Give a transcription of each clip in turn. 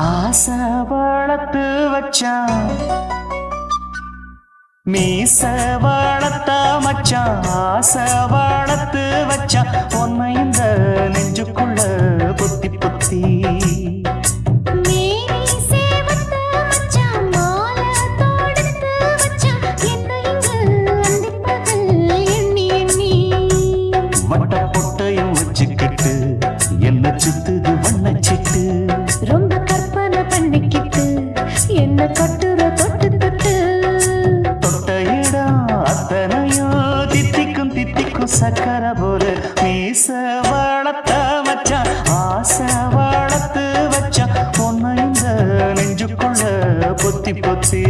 ஆசை வளர்த்து வச்சான் மீச வளர்த்த மச்சான். ஆசை வளர்த்து வச்சான் உன்னை இந்த நெஞ்சுக்குள்ள பொத்தி பொத்தி. வட்ட பொட்டையும் வச்சுக்கிட்டு என்ன சுத்துது வண்ணச்சிட்டு. ரொம்ப கற்பனை பண்ணிக்கிட்டு என்ன கட்டுற தொட்டு தொட்டு. தொட்ட இடம் அத்தனையும் தித்திக்கும் தித்திக்கும் சக்கர போல. மீச வளர்த்த மச்சான் ஆசை வளர்த்து வச்சான் உன்னை இந்த நெஞ்சுக்குள்ள பொத்தி பொத்தி.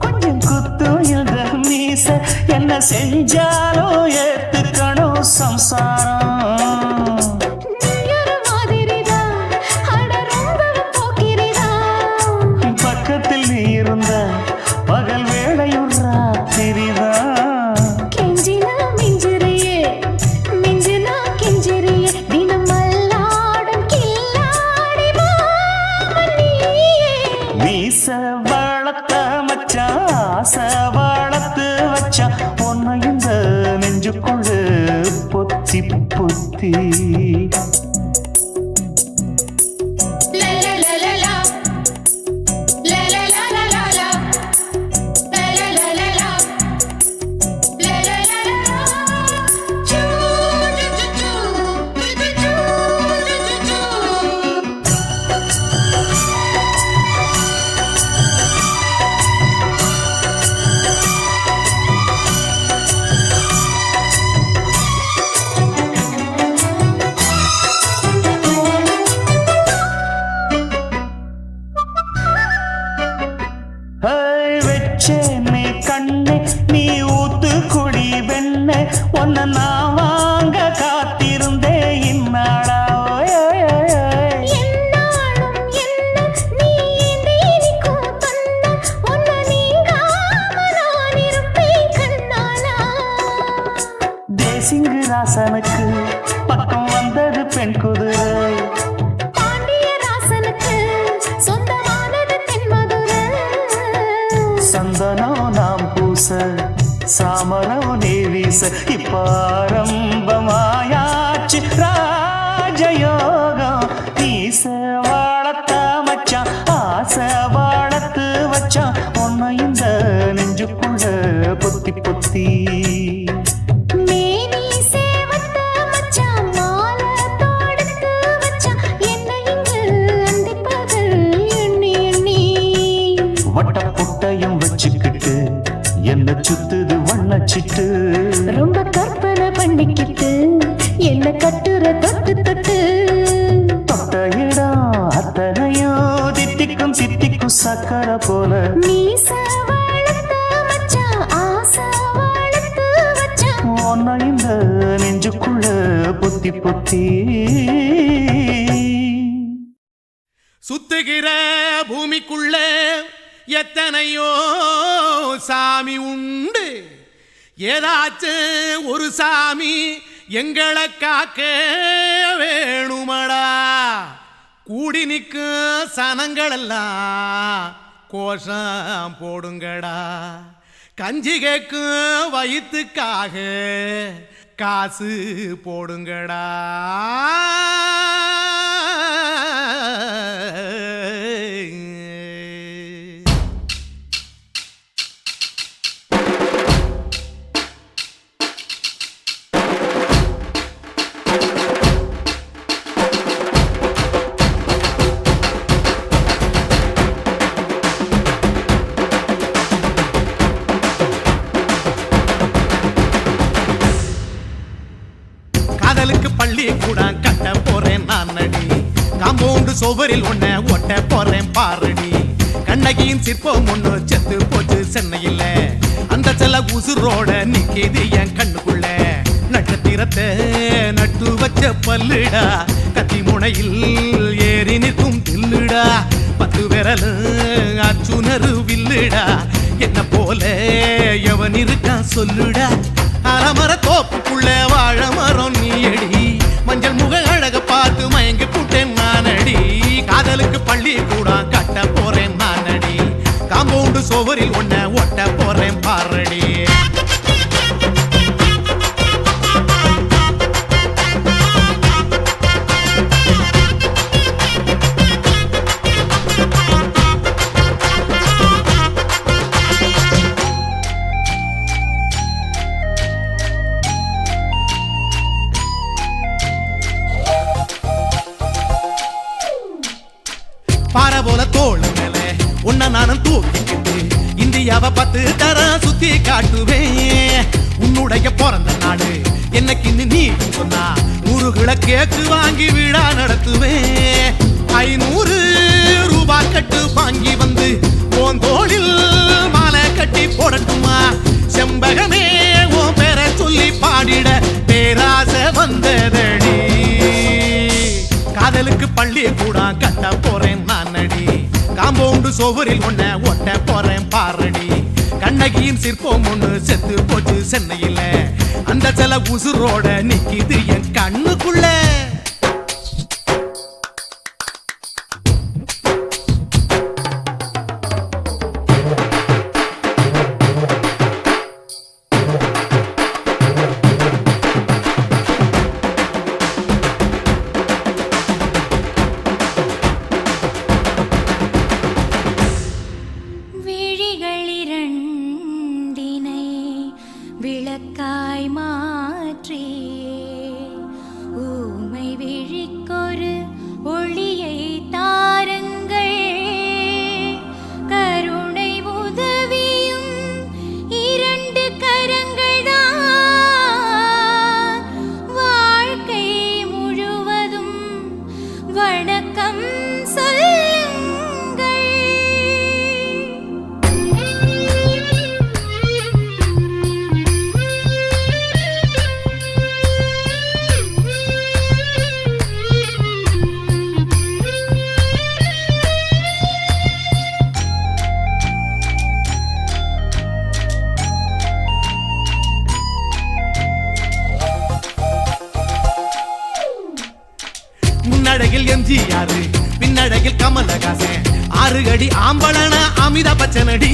கொஞ்சம் குத்தும் இந்த மீச என்ன செஞ்சாலும் ஏத்துக்கணும் சம்சாரம். பக்கத்தில் நீ இருந்த பகல் வேளையும் ராத்திரிதான். மீச வளர்த்த மச்சான் ஆசை வளர்த்து வச்சான் உன்னை இந்த நெஞ்சுக்குள்ள பொத்தி பொத்தி. வெச்சேனே கண்ணே நீ ஊத்து குடி வெண்ணே உன்னை நான் வாங்க காத்திருந்தே இந்நாளா. தேசிங்கு ராசனுக்கு பக்கம் வந்தது பெண் குதிரை. சந்தனம் நாம் பூச சாமரம் நீ வீச இப்பாரம்பமாயாச்சு ராஜயோகம். நீச வாழத்த மச்சான் ஆசை வாழத்து வச்சான் உன்னை இந்த நெஞ்சுக்குள்ள பொத்தி பொத்தி. வட்ட பொட்டையும் வச்சுக்கிட்டு என்ன சுத்துது வண்ணச்சிட்டு. ரொம்ப கற்பனை பண்ணிக்கிட்டு என்ன கட்டுற தொட்டு தொட்டு. தொட்ட இடம் அத்தனையும் தித்திக்கும் தித்திக்கும் சக்கர போல. மீச வளர்த்த மச்சான் ஆசை வளர்த்து வச்சான் உன்னை இந்த நெஞ்சுக்குள்ள பொத்தி பொத்தி. சுத்துகிற பூமிக்குள்ள எத்தனையோ சாமி உண்டு. ஏதாச்சும் ஒரு சாமி எங்களை காக்க வேணுமடா. கூடி நிற்கும் சனங்களெல்லாம் கோஷம் போடுங்கடா. கஞ்சி கேக்கும் வயிற்றுக்காக காசு போடுங்கடா. காம்பவுண்டு சுவரில் ஒன்ன ஒட்ட போறேன் பாருடி கண்ணகியின் சிற்பம் ஒண்ணு செத்து போச்சு சென்னையில அந்த செல்ல உசுரோட நிக்கிது என் கண்ணுக்குள்ள நட்சத்திரத்தை நட்டு வச்ச பல்லுடா கத்தி முனையில் ஏறி நிற்கும் தில்லுடா 10 விரல் அச்சுணரு வில்லுடா என்ன போல எவன் இருக்கா சொல்லுடா அலமர தோப்புக்குள்ள வாழ மரம் நீயடி மஞ்சள் முக அழக பார்த்து மயங்கி புட்டேன் நானடி காதலுக்கு பள்ளி கூட கட்ட போறேன் நானடி காம்பவுண்டு சுவரில் ஒன்ன ஒட்ட போறேன் பாரடி பாறை போல தோளு மேல உன்ன நானும் தூக்கிக்கிட்டு இந்தியாவை 10 தரம் சுத்தி காட்டுவேன் உன்னுடைய பிறந்த நாடு என்னைக்கு நீ சொன்னா 100 கிலோ கேக்கு வாங்கி விழா நடத்துவேன் 500 ரூபாய் கட்டு வாங்கி வந்து போந்தோளில் மாலை கட்டி போடட்டுமா செம்பகமே உன் பேரை சொல்லி பாடிட பேராசை வந்ததடி காதலுக்கு பள்ளி கூட கட்ட போறேன் நானடி காம்பவுண்டு சுவரில் ஒன்ன ஒட்ட போறேன் பாரடி கண்ணகியின் சிற்பம் ஒண்ணு செத்து போச்சு சென்னையில அந்த செல உசுரோட நிக்கிது என் கண்ணுக்குள்ள விளக்காய் மாற்றி ஊமை விழிக்கொரு ஒளியை தாருங்கள் கருணை உதவியும் 2 கரங்கள் தான் வாழ்க்கை முழுவதும் வணக்கம் முன்னழகில் எம்ஜிஆர் பின்னழகில் கமலஹாசன் 6 அடி ஆம்பளன அமிதாப் பச்சனடி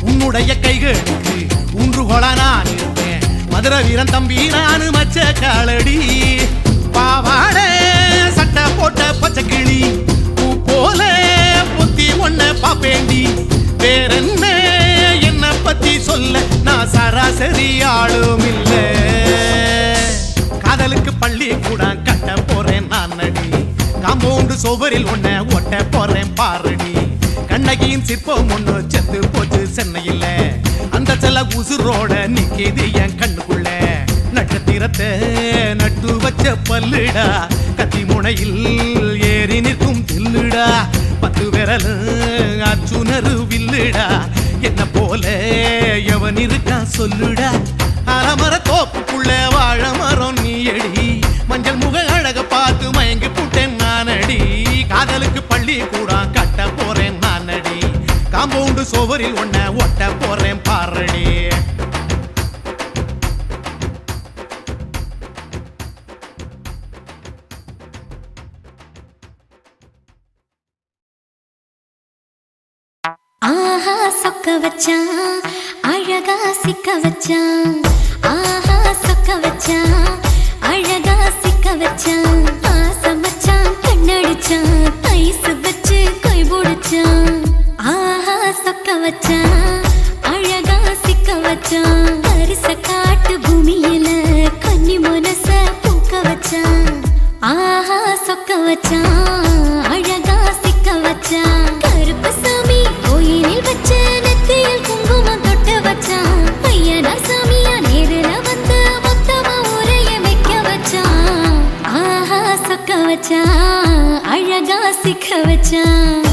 உன்னுடைய கைகளுக்கு ஊன்றுகோல நான் இருப்பேன் மதுரை வீரன் தம்பி நானு மச்ச காலடி பாவாட சட்டை போட்ட பச்சை கிளி பூ போல பொத்தி ஒன்ன பாப்பேண்டி வேறென்ன என்ன பத்தி சொல்ல நான் சராசரி ஆளும் இல்ல காதலுக்கு பள்ளி கூட கட்ட போறேன் நானடி காம்பவுண்டு சுவரில் ஒன்ன ஒட்ட போறேன் பாரடி கண்ணகியின் சிற்பம் ஒண்ணு செத்து போச்சு சென்னையில அந்த செல்ல உசுரோட நிக்கிது என் கண்ணுக்குள்ள நட்சத்திரத்தை நட்டு வச்ச பல்லுடா கத்தி முனையில் ஏறி நிற்கும் தில்லுடா 10 விரல் அச்சுணரு வில்லுடா என்ன போல எவன் இருக்கா சொல்லுடா அலமர தோப்புக்குள்ள வாழ மரம் நீயடி மஞ்சள் முக அழக பார்த்து மயங்கி புட்டேன் நானடி காதலுக்கு பள்ளி கூட கட்ட போறேன் நானடி காம்பவுண்டு சுவரில் ஒன்ன ஒட்ட போறேன் பாரடி ஆஹா சொக்க வச்சான் அழகா சிக்க வச்சான் ஆஹா சொக்க வச்சான் அழகா சிக்க வச்சான் ஆசை மச்சான் கண்ணடிச்சான் ஐஸ் வச்சு கை போடுச்சான் ஆஹா சொக்க வச்சான் அழகா சிக்க வச்சான் அரிச காட்டு பூமியில கன்னி மனச பூக்க வச்சான் ஆஹா சொக்க வச்சான் அழகா சிக்க வச்சான் கருப்பு சாமி கோயிலில் வச்ச நெத்தியில் குங்குமம் தொட்டு வச்சான் பையனா சாமியா நேரில் வந்து மொத்தமா உரைய வைக்க வச்சான் ஆஹா சொக்க வச்சான் அழகா அழகா சிக்க வச்சான்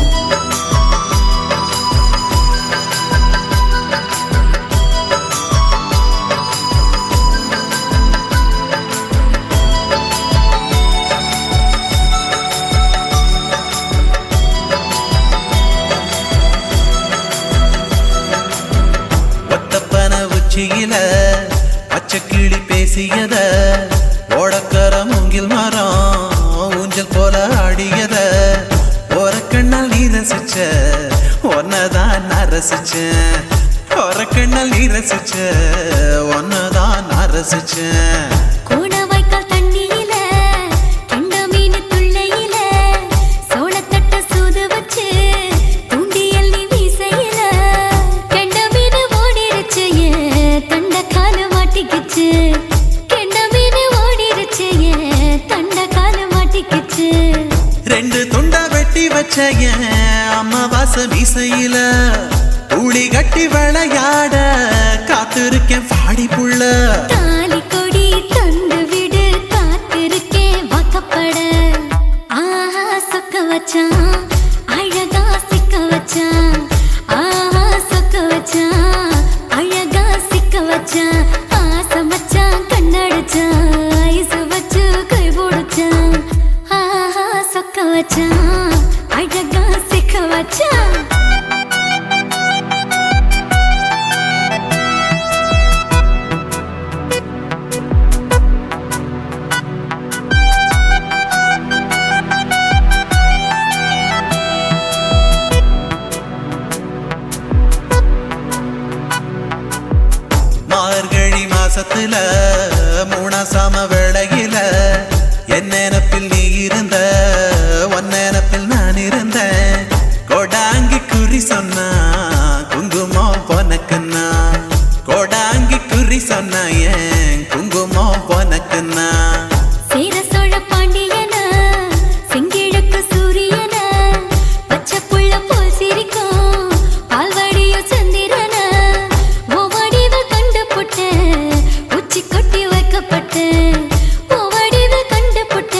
பச்சைக்கிளி பேசியத ஓடக்கர மூங்கில் மரம் ஊஞ்சல் போல ஆடியத ஒரு கண்ணால் நீ ரசிச்ச ஒன்னதான் நான் ரசிச்சேன் ஒரு கண்ணால் நீ ரசிச்ச ஒன்னதான் நான் ரசிச்சேன் ரெண்டு துண்டா வெட்டி வச்ச அம்மாவாச மீசையில ஊழி கட்டி விளையாட காத்திருக்கேன் பாடி புள்ள தாலி கொடி தந்து விடு காத்திருக்கேன் வாக்கப்பட ஆஹா சொக்க வச்சான் அழகா சிக்க வச்சான் ஆஹா சொக்க வச்சான் அழகா சிக்க வச்சான் ஆசை மச்சான் கண்ணடிச்சான் ஐசு வச்சு கை போடுச்சான் ஆஹா சொக்க வச்சான் அழகா சிக்க வச்சான் மார்கழி மாசத்துல மூணாசாம வேளையில என் நினப்பில் நீ இருந்த உன் நினப்பில் நான் இருந்தேன் கோடாங்கி குறி சொன்னா குங்குமம் பொனக்குன்னா கோடாங்கி குறி சொன்னா ஏன் குங்குமம் பொனக்குன்னா சேர சோழ பாண்டியன செங்கிழக்கு சூரியன பச்சை புள்ள போல் சிரிக்கும் பால்வாடியோ சந்திரன ஓவடிவ கண்டு புட்ட உச்சி கொட்டி வைக்கப்பட்ட ஓவடிவ கண்டு புட்ட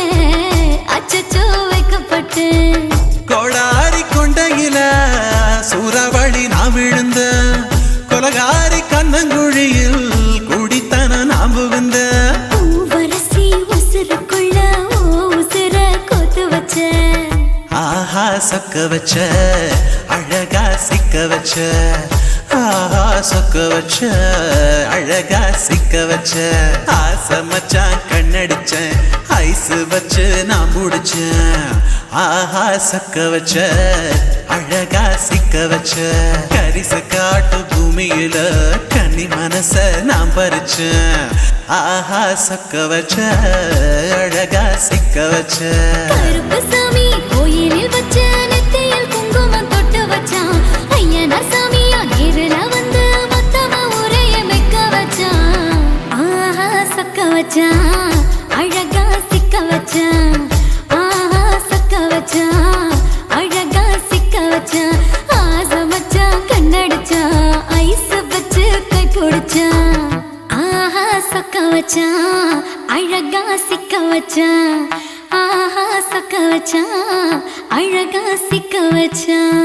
அச்சச்சோ வைக்கப்பட்ட கோடாரி கொண்டையில சூறாவளி நான் விழுந்த கொலகாரி கண்ணங்குழியில் குடித்தன நாம் புகுந்த பூவரசி உசுருக்குள்ள உசுர கோத்து வச்ச ஆஹா சொக்க வச்ச அழகா சிக்க வச்ச ஆஹா சொக்க வச்ச அழகா சிக்க வச்ச ஆசை மச்சான் கண்ணடிச்சேன் ஐசு வச்சு நான் முடிச்சேன் ஆஹா சொக்க வச்ச அழகா சிக்க வச்ச கரிச காட்டு பூமியில கன்னி மனச நான் பறிச்சேன் ஆஹா சொக்க வச்ச அழகா சிக்க வச்ச கருப்பு சாமி கோயிலில் வச்ச நெத்தியில் குங்குமம் தொட்டு வச்சான் ஐயனார் சாமியா நேருல வந்து மொத்தமா உரைய வைக்க வச்சான் ஆஹா சொக்க வச்சான் அழகா சிக்க வச்சான் ஆஹா சொக்க வச்சான் அழகா சிக்க வச்சான் ஆசை மச்சான் கண்ணடிச்சான் ஐஸ் வச்சு கை பிடிச்சான் ஆஹா சொக்க வச்சான் அழகா சிக்க வச்சான் ஆஹா சொக்க வச்சான் அழகா சிக்க வச்சான்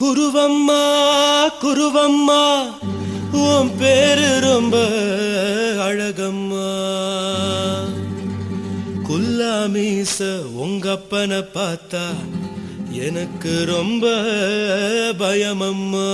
குருவம்மா குருவம்மா உன் பேரு ரொம்ப அழகம்மா குல்லாமீச உங்க அப்பனை பார்த்தா எனக்கு ரொம்ப பயமம்மா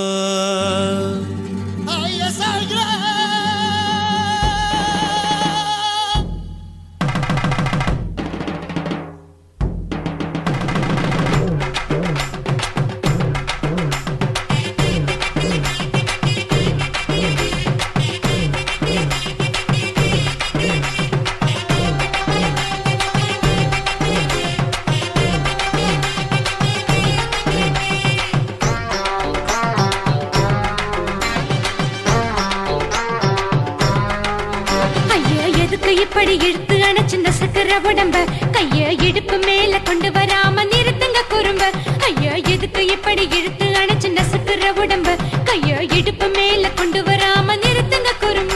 இப்படி இழுத்து அணைச்சிருந்த சக்கர உடம்ப கைய இடுப்பு மேல கொண்டு வராம நிறுத்துங்க குறும்ப ஐயா எதுக்கு இப்படி இழுத்து அணைச்சிருந்த சக்கர உடம்ப கைய இடுப்பு மேல கொண்டு வராம நிறுத்துங்க குறும்ப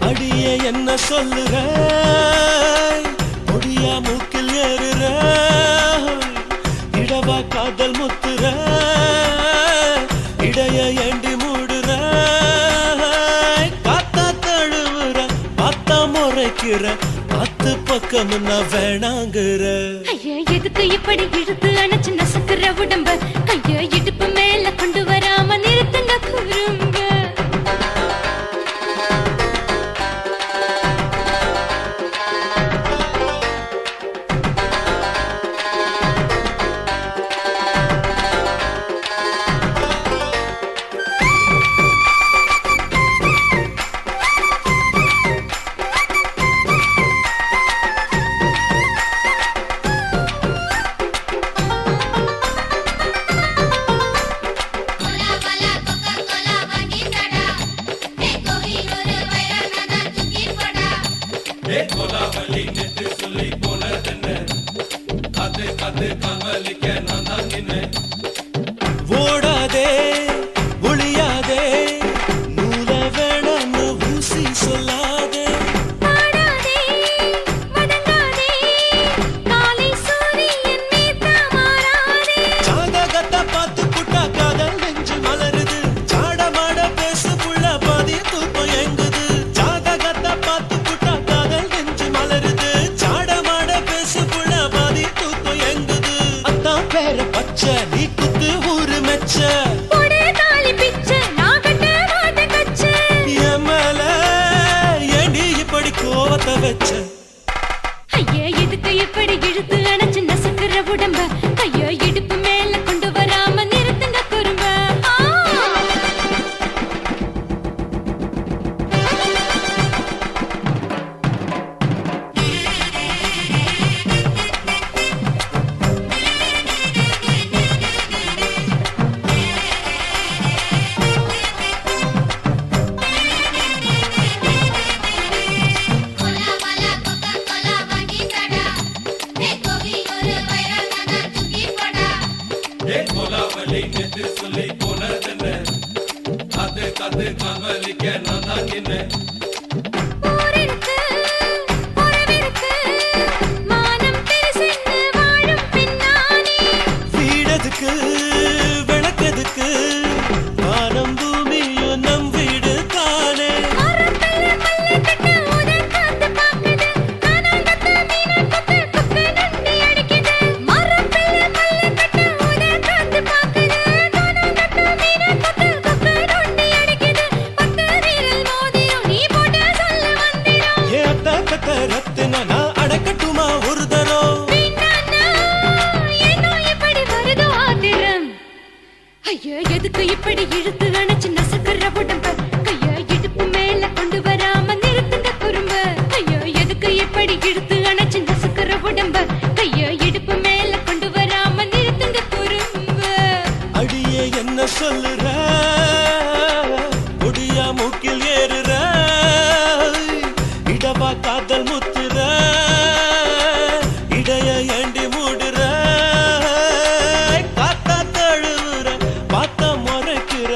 அடியே என்ன சொல்லுற வேணாங்குற பத்து பக்கம் நான் வேணாங்குற ஐயா எதுக்கு இப்படி இழுத்து அணைச்சு நசுக்குற உடம்ப கைய இடுப்பு மேல கொண்டு வராம நிறுத்துங்க குறும்ப ஓடாதே ஒளியாதே நூல வேணான்னு ஊசி சொல்லாதே பாடாதே வதங்காதே காலை சூரியன் மீது மாறாதே ஜாதகத்தை பார்த்து புட்டா காதல் நெஞ்சு மலருது சாடமாட பேசு புள்ள பாதி தூக்கம் எங்குது ஜாதகத்தை பார்த்து புட்டா காதல் நெஞ்சு மலருது சாடமாட பேசு புள்ள பாதி தூக்கம் எங்குது அத்தான் பேர பச்சை நீ குத்து ஊரு மெச்ச போடே தாலி பிச்சை நான் கட்ட மாட்ட கச்சை என் மேல ஏண்டி இப்படி கோவத்தை வச்ச ஐயா எதுக்கு இப்படி இழுத்து அணைச்சு நசுக்குற உடம்ப கைய இடுப்பு மேல கொண்டு வராம நிறுத்துங்க குறும்ப ஊரிருக்கு உறவிருக்கு மானம் பெருசென்னு வாழும் பின்னானே வீடதுக்கு விளக்கதுக்கு வானம் பூமியும் நம் வீடு தானே மரத்துல மல்லு கட்டு உதன் காத்து பாக்குது கானாங்கத்து மீன கொத்து கொக்கு நண்டி அடிக்குது மரத்துல மல்லு கட்டு உதன் காத்து பாக்குது கானாங்கத்து மீன கொத்து கொக்கு நண்டி அடிக்குது பத்து வீரல் மோதிரம் நீ போட்ட சொல்ல வந்திரும் ஏ அத்த கத்த ரத்தின நான் அடக்கட்டுமா ஒரு தரம் பின்னானா ஏனோ இப்படி வருதோ ஆத்திரம் ஐயா எதுக்கு இப்படி இழுத்து அணைச்சு நசுக்குற உடம்ப கைய இடுப்பு மேல கொண்டு வராம நிறுத்துங்க குறும்ப ஐயா எதுக்கு இப்படி இழுத்து அணைச்சு நசுக்குற உடம்ப கைய இடுப்பு மேல கொண்டு வராம நிறுத்துங்க குறும்ப அடியே என்ன சொல்லுற ஒடியா மூக்கில் ஏறுற இடவா காதல் முத்துற இடைய ஏண்டி மூடுற காத்தா தழுவுற பார்த்த முறைக்கிற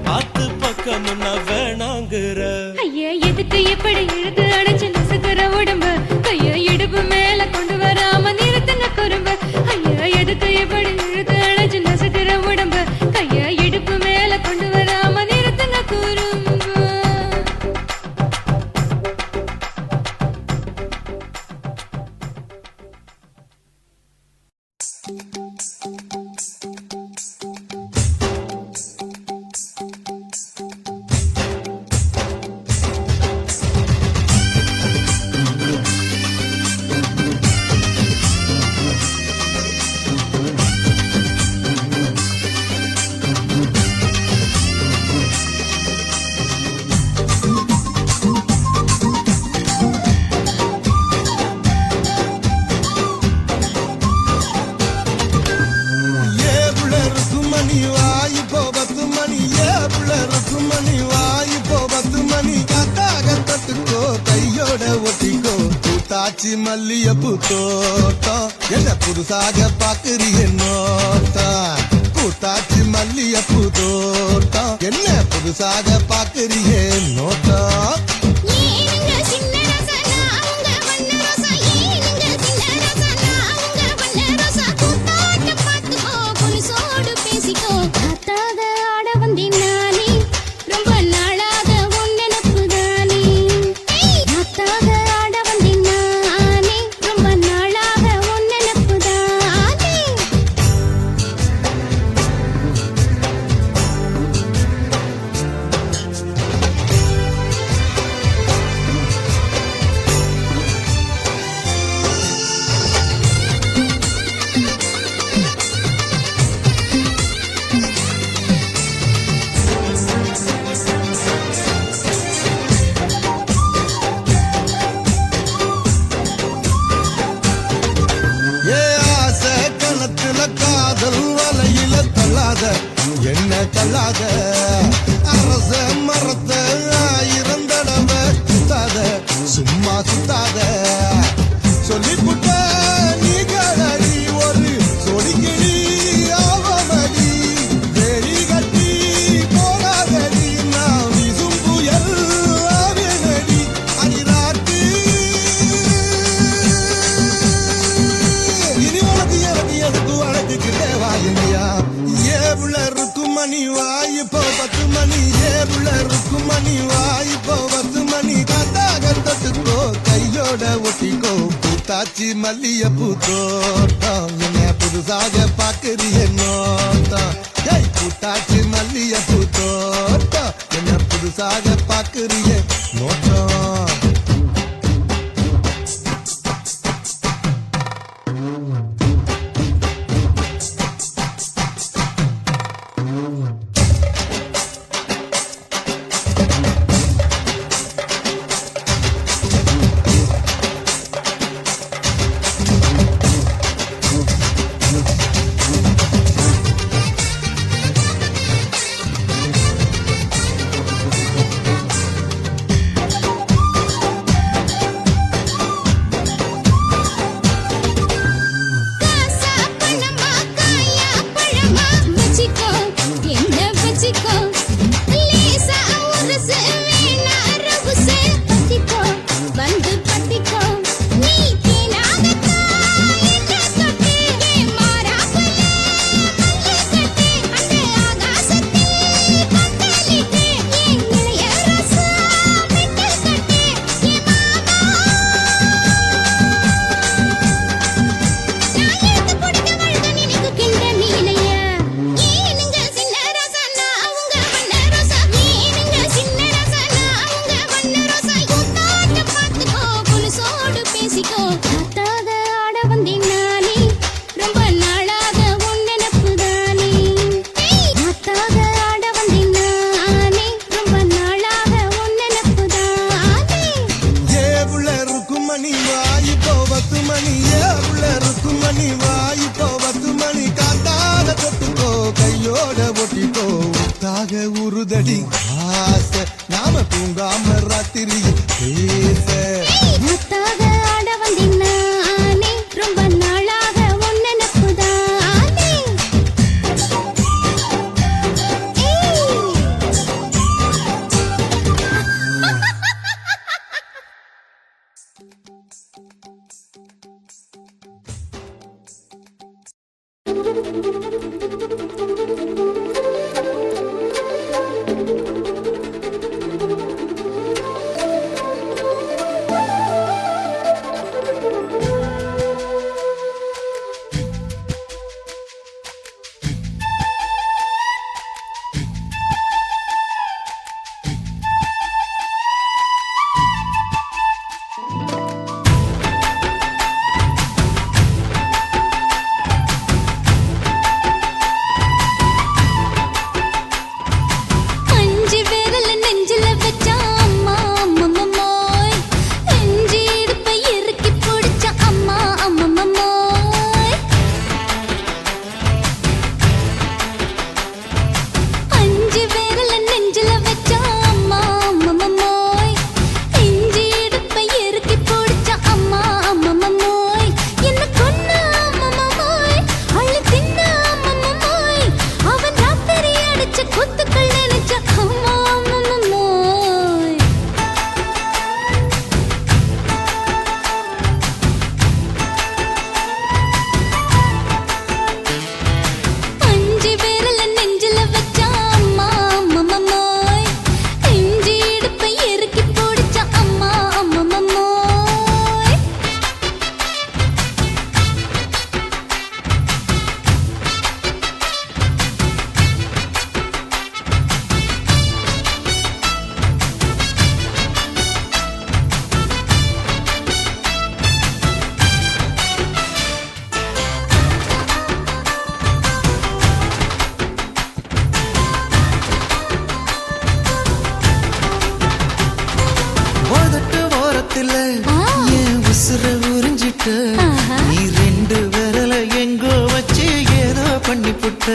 பார்த்து பக்கம் நான் வேணாங்குற ஐயா எதுக்கு இப்படி இழுத்து அணைச்சு நசுக்குற உடம்ப கைய இடுப்பு மேல கொண்டு வராம நிறுத்துங்க குறும்ப ஐயா எதுக்கு இப்படி இழுத்து அணைச்சு நசுக்குற உடம்ப கைய இடுப்பு மேல கொண்டு வராம நிறுத்துங்க குறும்ப காட்சி மல்லியப்பு தோட்டம் என்ன புதுசாக பாக்குறிய நோட்டம் கூத்தாச்சி மல்லியப்பு தோட்டம் என்ன புதுசாக பாக்குறிய நோட்டம் ரொம்ப நாளாக உன் நினப்பு தானே ஆட வந்தேன் சொல்லாத என்ன தள்ளாத அரச மரத்தை 1000 தடவை சுத்தாத சும்மா சுத்தாத சொல்லிப்புட்ட நீ கலடி ஒரு சொடிக்கிளி ஆவமடி வேலி கட்டி போராதடி நான் வீசும் புயல் ஆவேனடி அடிராட்டி இனி உனக்கு எனக்கு எதுக்கு வழக்குக்கிட்டே வாயினியா ஏவுள்ள இருக்கும் மணி வாய்ப்போ 10 மணி ஏவுள்ள இருக்கும் மணி வாய்ப்போ 10 மணி கத்தாக தொட்டுக்கோ கையோட ஒட்டிக்கோ பூத்தாச்சி மல்லியப்பூ தோட்டம் என்ன புதுசாக பாக்குறிய நோட்டம் ஜெய் பூத்தாச்சி மல்லியப்பூ தோட்டம் என்ன புதுசாக பாக்குறிய நோட்டம் காசா பணமா காயா பழமா வச்சிக்கோ என்ன வச்சிக்கோ லேசா உரசு வேணா ரவுசு பத்திக்கோ வந்து பத்திக்கோ நீ தேனாகத்தா என்ன தொட்டு மாறாப்புல மல்லு கட்டு அந்த ஆகாசத்தில் பத்தலிட்டு என் இளைய ரசா விட்டு கட்டு என் மாமா நான் எடுத்து போடுங்க வழுக நினைக்குகின்ற மீனையா ஏனுங்க சின்ன ரசனா அவங்க வண்ண ரோசா ஏனுங்க சின்ன ரசனா அவங்க வண்ண ரோசா கூத்தாட்ட பார்த்துக்கோ புலுசோடு பேசிக்கோ காத்தாக ஆட வந்தேன் நானே ரொம்ப நாளாக உன் நினப்பு தானே காத்தாக ஆட வந்தேன் நானே ரொம்ப நாளாக உன் நினப்பு தானே ஏவுள்ள இருக்கும் மணி வாய்ப்போ 10 மணி ஏவுள்ள இருக்கும் மணி வாய்ப்போ 10 மணி காத்தால தொட்டுக்கோ கையோட ஒட்டிக்கோ உத்தாக உருதடி ஆசை நாம தூங்காம ராத்திரியில் பேச காத்தாக ஆட வந்தேன் நானே ரொம்ப நாளாக உன் நினப்பு தானே அஞ்சு விரல நெஞ்சில வச்சா அம்மா அம்மம்மோய் நெஞ்சி இடுப்பை இறுக்கி பிடிச்ச அம்மா அம்மம்மோய் அஞ்சு விரல நெஞ்சில வச்சா அம்மா அம்மம்மோய் நெஞ்சி இடுப்பை இறுக்கி பிடிச்ச அம்மா அம்மம்மோய் என்ன கொன்ன அம்மம்மோய் அள்ளி தின்ன அம்மம்மோய் அவன் ராத்திரி அடிச்ச குத்துக்கள் நினைச்ச அம்மா அம்மம்மோய் அஞ்சு விரல நெஞ்சில வச்சா அம்மா அம்மம்மோய் நெஞ்சி இடுப்பை இறுக்கி பிடிச்ச அம்மா அம்மம்மோய் உதட்டு ஓரத்துல என் உசுர உறிஞ்சிட்ட ஆஹா. நீ 2 விரல எங்கோ வச்சு ஏதோ பண்ணி புட்ட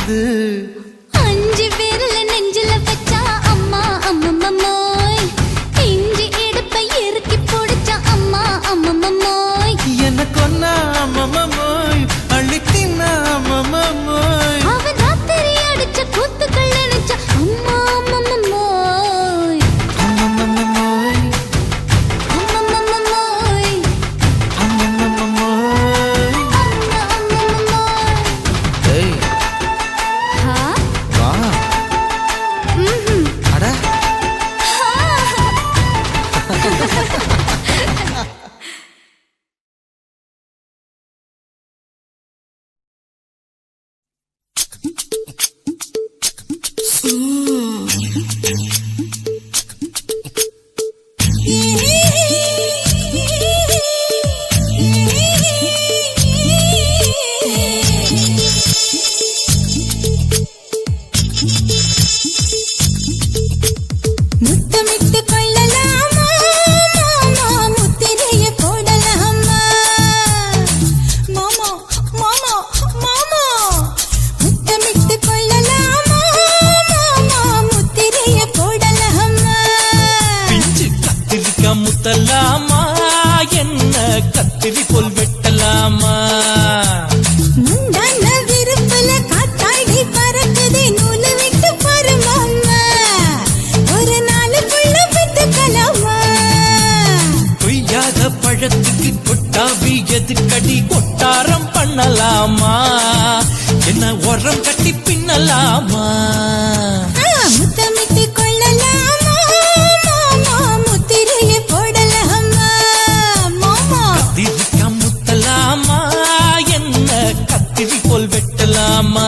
இருக்குது. 5 விரல நெஞ்சில வச்சா அம்மா அம்மம்மோய், இஞ்சி இடுப்பை இறுக்கி பிடிச்சா அம்மா அம்மம்மோய், எனக்கு ஒன்னா அம்மம்மோய், அள்ளித்தின்னா அம்மம்மோய். அவன் ராத்திரி அடிச்ச கூத்துக்கள் நினைச்சா அம்மா அம்மம்மோய், அம்மம்மோய், அம்மம்மோய், அம்மம்மோய். அம்மா அம்மம்மோய். ஏய், ஹா? வா. ம்ஹும். அட முத்தமிட்டு கொள்ளலாமா மாமா, முத்திரைய போடலாமா மாமா மாமா மாமா, முத்தமிட்டு கொள்ளலாமா மாமா, முத்திரைய போடலாமா. பிஞ்சு கத்திரிக்கா முத்தலாமா என்ன கத்திரி போல் வெட்டலாமா முந்தான விருப்பல காத்தாடி பறக்குதே, நூலு விட்டு பாரு மாமா, ஒரு நாளுக்குள்ள வித்துக்கலாமா. கொய்யாத பழத்துக்கு கொட்டாவி எதுக்கடி கொட்டாரம் பண்ணலாமா என்ன உரம் கட்டி பின்னலாமா முத்தமிட்டு கொள்ளலாமா மாமா, முத்திரைய போடலாமா மாமா. கத்திரிக்கா முத்தலாமா என்ன கத்திரி போல் வெட்டலாமா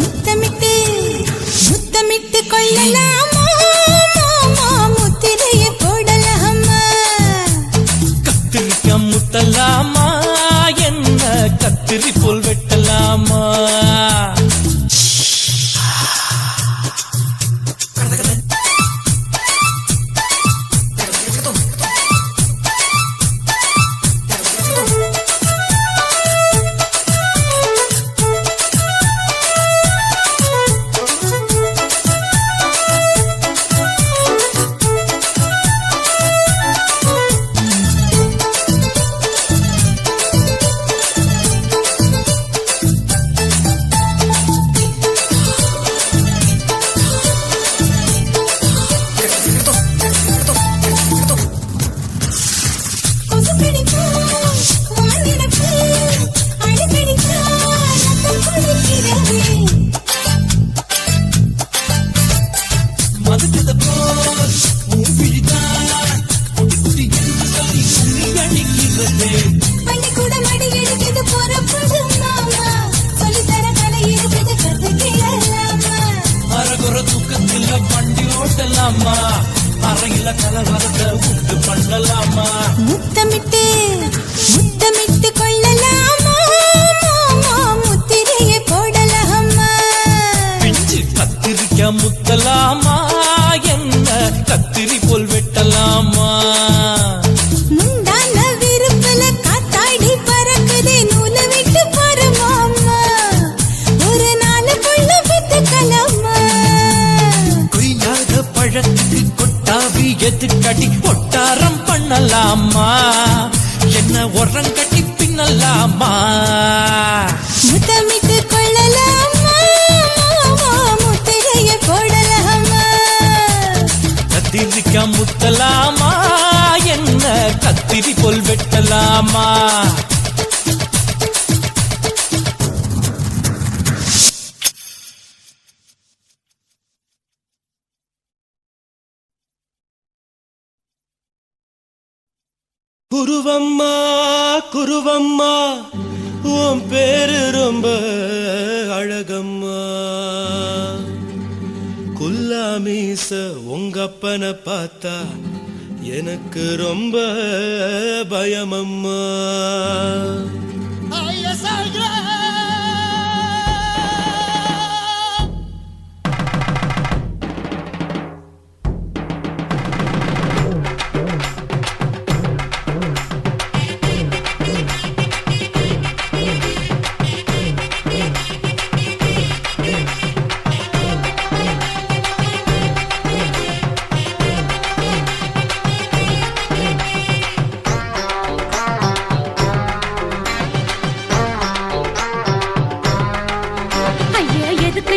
முத்தமிட்டு முத்தமிட்டு கொள்ளலாமா மாமா, முத்திரைய போடலாமா. கத்திரிக்கா முத்தலாமா என்ன கத்திரி போல் வெட்டலாமா பண்ணலாமா அறையில கலவரத்தை உண்டு பண்ணலாமா முத்தமிட்டு முத்தமிட்டு கொள்ளலாமா மாமா, முத்திரையை போடலாமா. பிஞ்சு கத்திரிக்க முத்தலாமா என்ன கத்திரி போல் வெட்டலாமா முந்தான விருப்பல காத்தாடி பறக்குதே, நூலை விட்டு பாரு மாமா, ஒரு நாளுக்குள்ள வித்துக்கலாமா. கொய்யா பழத்துக்கு கொட்டாவி எதுக்கடி ஒட்டாரம் பண்ணலாமா என்ன உரம் கட்டி பின்னலாமா முத்தமிட்டு கொள்ளலாமா முத்திரைய போடலாமா கத்திரிக்கா முத்தலாமா என்ன கத்திரி போல் வெட்டலாமா குருவம்மா குருவம்மா உன் பேரு ரொம்ப அழகம்மா குல்லாமீச உங்க அப்பனை பார்த்தா எனக்கு ரொம்ப பயமம்மா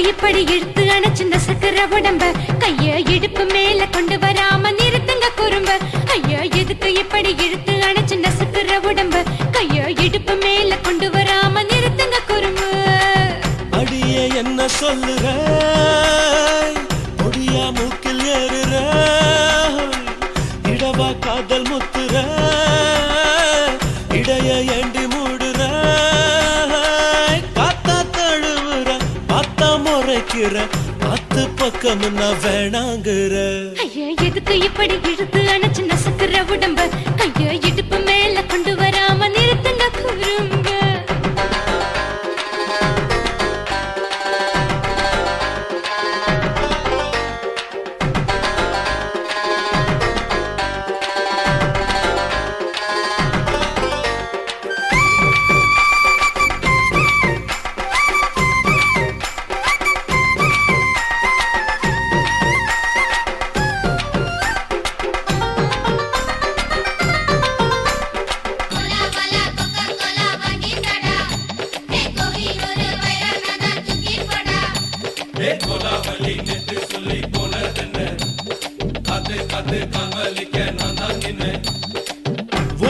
இப்படி இழுத்து அணைச்சிருந்த சக்கர உடம்ப கைய இடுப்பு மேல கொண்டு வராம நிறுத்துங்க குறும்ப ஐயா எதுக்கு இப்படி இழுத்து அணைச்சிருந்த சக்கர உடம்ப கைய இடுப்பு மேல கொண்டு வராம நிறுத்துங்க குறும்ப அடியே என்ன சொல்லுற முடியா மூக்கில் ஏறுற இடவா காதல் முத்துற இடைய ஏண்டி மூடுற காத்தா தழுவுற பார்த்தா முறைக்கிற பத்து பக்கம் நான் வேணாங்குற ஐயா எதுக்கு இப்படி இழுத்து அணைச்சு நசுக்குற உடம்ப கைய இடுப்பு மேல கொண்டு வராம நிறுத்துங்க குறும்ப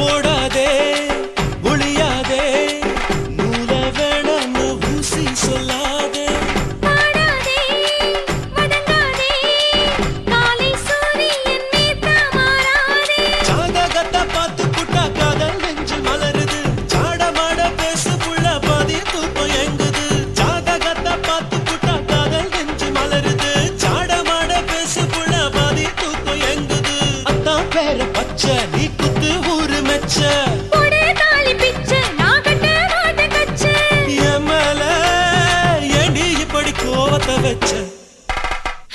ஓடாதே ஒளியாதே நூல வேணான்னு ஊசி சொல்லாதே பாடாதே வதங்காதே காலை சூரியன் மீதா மாறாதே ஜாதகத்தை பார்த்து புட்டா காதல் நெஞ்சு மலருது சாடமாட பேசு புள்ள பாதி தூக்கம் எங்குது ஜாதகத்தை பார்த்து புட்டா காதல் நெஞ்சு மலருது சாடமாட பேசு புள்ள பாதி தூக்கம் எங்குது அத்தான் பேர பச்சை நீ குத்து ஊரு மெச்ச போடே தாலி பிச்சை நான் கட்ட மாட்டேன் கச்சை எமல ஏண்டி இப்படி கோவத்தை வச்ச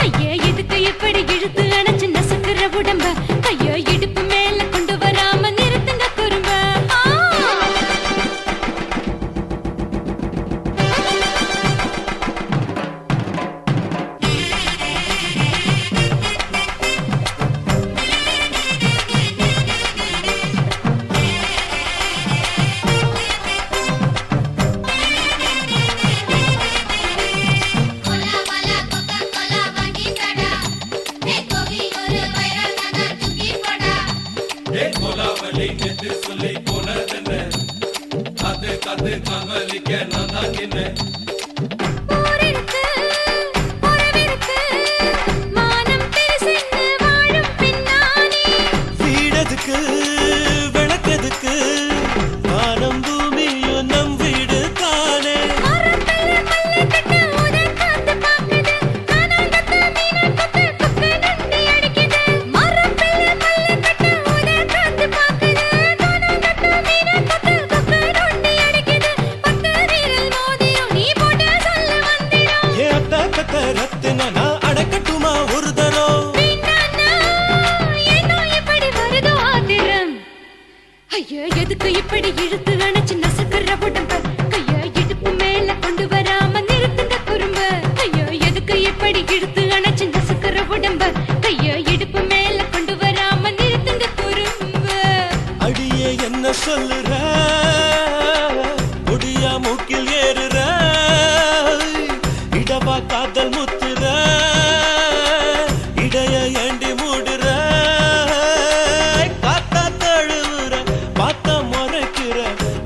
ஐயா எதுக்கு இப்படி இழுத்து அணைச்சு நசுக்குற உடம்ப கைய இடுப்பு மேல கொண்டு வராம நிறுத்துங்க குறும்ப ஊரிருக்கு உறவிருக்கு மானம் பெருசென்னு வாழும் பின்னானே வீடதுக்கு விளக்கதுக்கு வானம் பூமியும் நம் வீடு தானே மரத்துல மல்லி கட்டு உதன் காத்து பாக்குது கானாங்கத்து மீனா கொத்து கொக்கு நண்டி அடிக்குது மரத்துல மல்லி கட்டு உதன் காத்து பாக்குது கானாங்கத்து மீனா கொத்து கொக்கு நண்டி அடிக்குது பத்து வீரல் மோதியும் நீ போட்ட சொல்ல வந்திடும் ஏ அத்த கத்த ரத்தின நான் அடக்கட்டுமா ஒரு தரம் பின்னானா ஏனோ இப்படி வருதோ ஆத்திரம் ஐயா எதுக்கு இப்படி இழுத்து அணைச்சு நசுக்குற உடம்ப கைய இடுப்பு மேல கொண்டு வராம நிறுத்துங்க குறும்ப ஐயா எதுக்கு இப்படி இழுத்து அணைச்சு நசுக்குற உடம்ப கைய இடுப்பு மேல கொண்டு வராம நிறுத்துங்க குறும்பு. அடியே என்ன சொல்லுற முடியா மூக்கில் ஏறுற இடவா காதல் முத்துற இடைய ஏண்டி மூடுற காத்தா தழுவுற பார்த்த முறைக்கிற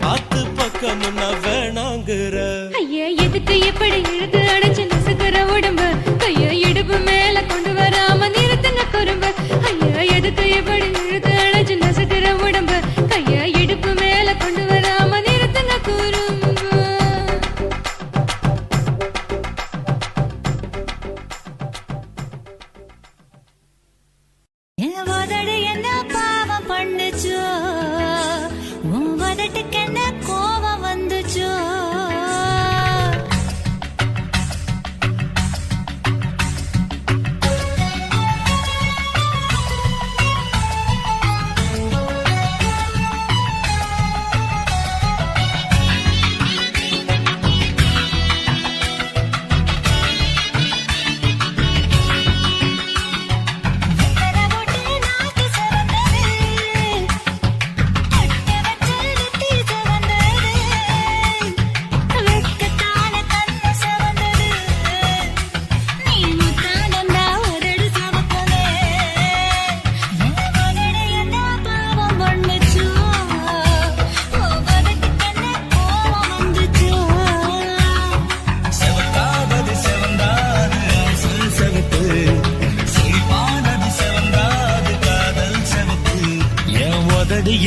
பார்த்து பக்கம் முன்ன வேணாங்குற. ஐயா எதுக்கு இப்படி இழுத்து அணைச்சு நசுக்கிற உடம்பு கைய இடுப்பு மேல கொண்டு வராம நிறுத்துங்க குறும்பு. ஐயா எதுக்கு இப்படி இழுத்து அணைச்சு நசுக்கிற உடம்பு கைய இடுப்பு மேல கொண்டு வராம நிறுத்துங்க குறும்பு. என் உதடு என்ன பாவம் பண்ணுச்சோ, உன் உதட்டுக்கு என்ன கோபம் வந்துச்சோ.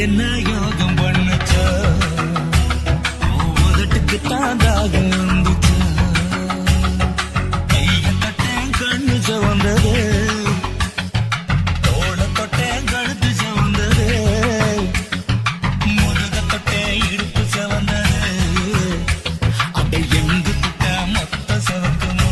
என்ன யோகம் பண்ணுச்சா உதட்டுக்கு தான் தாகம் வந்துச்சா கைய தொட்டேன் கண்ணு சவந்தது தோள தொட்டேன் கழுத்து சவந்தது முதுக தொட்டேன் இடுப்பு சவந்தது அதை எங்கு தொட்ட மொத்த சவக்குமோ.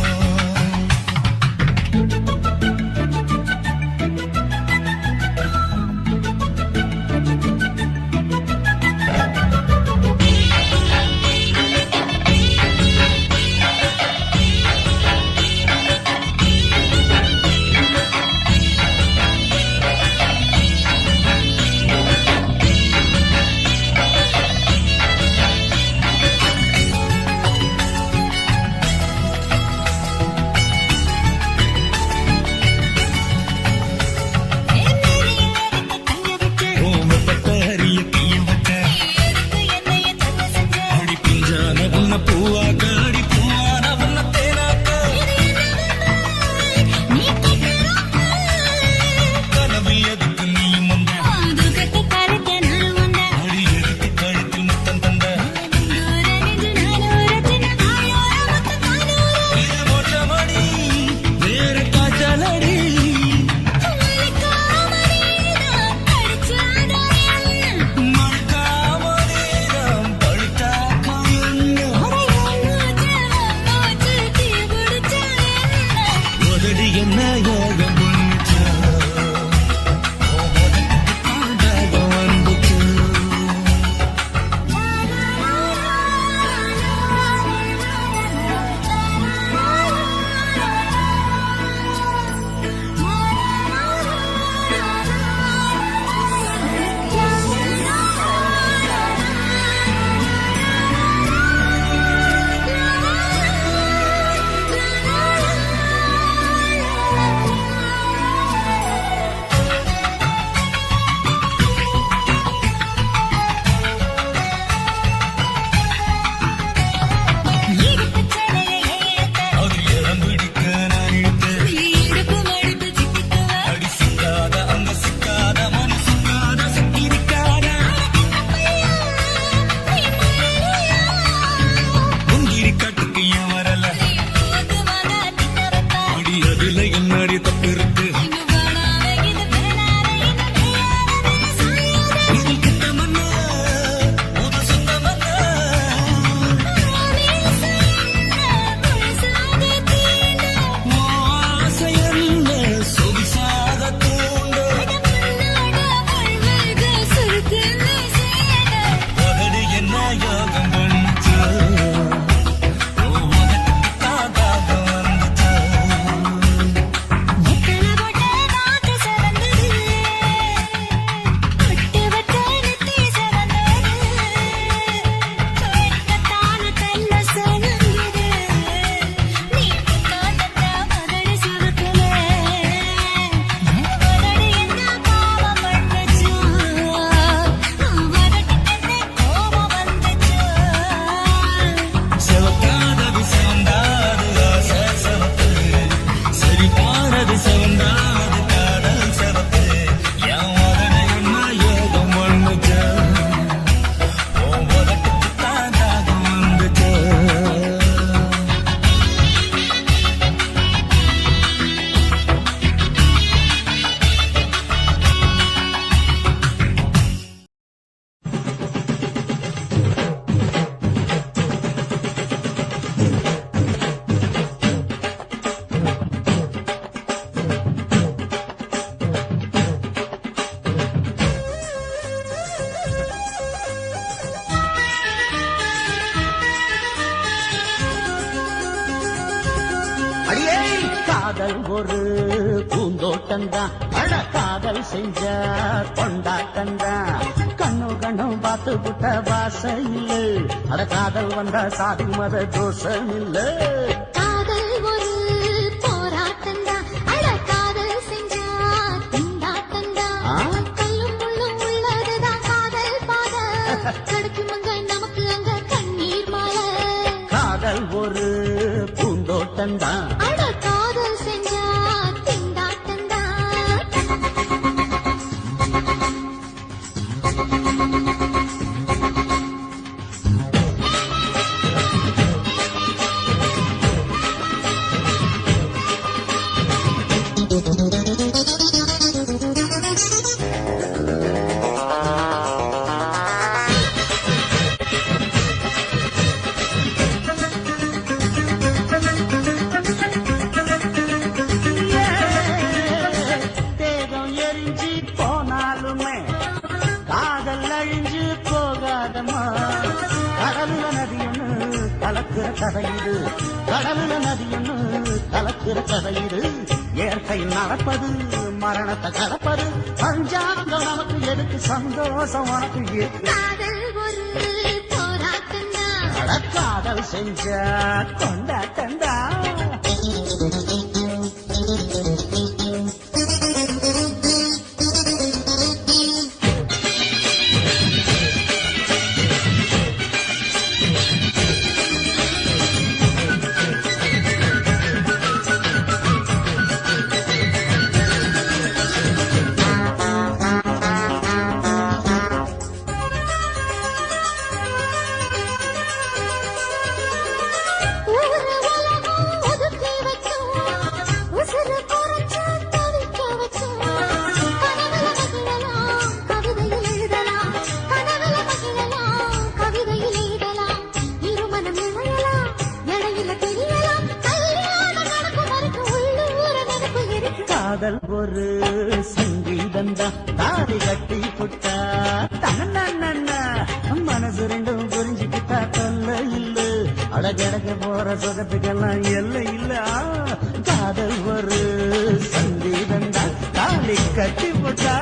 சிவந்தாது காதல் சிறப்பு என் உதடையுன்னா ஏகம் வந்துச்சு உன் உதட்டுக்கு தான் தாகம் வந்துச்சு அடியே காதல் ஒரு பூந்தோட்டம்தான் அட காதல் செஞ்ச கொண்டாட்டம்தான் கண்ணு கண்ணும் பார்த்து புட்ட வாசையில் அட காதல் வந்தா சாதி மத தோஷம் இல்ல காதல் ஒரு போராட்டம்தான் அட காதல் செஞ்சா திண்டாட்டம்தான் கல்லும் முள்ளும் உள்ளதுதான் காதல் பாத கிடைக்கும் அங்க நமக்கு அங்க கண்ணீர் மாலை காதல் ஒரு பூந்தோட்டம்தான் அட காதல் செஞ்சா திண்டாட்டம்தான் தேகம் எரிஞ்சு போனாலுமே காதல் அழிஞ்சு போகாதமா கடலுல நதியொன்னு கலக்குற கதையிடு கடலுல நதியொன்னு கலக்குற கதையிடு இயற்கை நடப்பது மரணத்தை கடப்பது பஞ்சாங்கம் நமக்கு எதுக்கு சந்தோஷம் உனக்கு இருக்கு காதல் ஒரு போராட்டம்தான் அட காதல் செஞ்ச கொண்டாட்டண்டா ஊரு உலகம் ஒதுக்கி வச்சோம் உசுறு குறைச்சு தவிக்க வச்சோம் கனவுல மகிழலாம் கவிதையில் எழுதலாம் கனவுல மகிழலாம் கவிதையில் எழுதலாம் இருமனம் இழையலாம் இடையில தெரியலாம் கல்யாணம் நடக்கும் வரைக்கும் உள்ளூர நடப்பு இருக்கு காதல் ஒரு சங்கீதந்தா தாடி கட்டி புட்டா தன்னா மனசு ரெண்டும் புரிஞ்சுக்கிட்டா தொல்ல இல்ல அழகடக்க போற சுகத்துக்கெல்லாம் எல்லை இல்ல காதல் ஒரு சங்கீதந்தா தாடி கட்டி புட்டா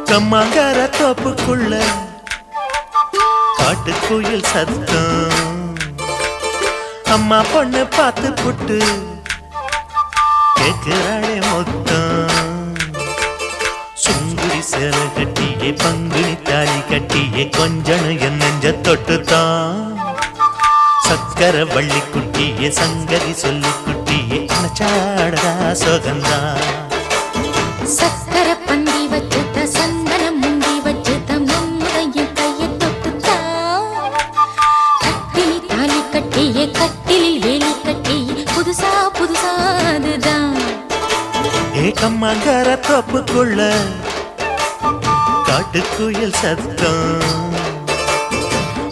கம்மாங்கார தோப்புக்குள்ள காட்டுக்குயில் சத்தம் அம்மா பொண்ணு பார்த்து புட்டு கேட்கிறாளே மொத்தம் சுங்குடி சேலை கட்டியே பங்குனி தாலி கட்டியே கொஞ்சனு என் நெஞ்ச தொட்டுத்தான் சக்கர வள்ளி குட்டியே சங்கதி சொல்லி குட்டியே நச்சாடா சோகந்தான் சக்கர பந்தி வச்சுட்ட சந்தனம் முந்தி வச்சுட்ட நம்முடைய கையை தொட்டுத்தா கட்டிலி தாலி கட்டியே கட்டிலில் வேலி கட்டியே புதுசா புதுசா அதுதான் ஏகம்மாங்கார தோப்புக்குள்ள காட்டுக்குயில் சத்தம்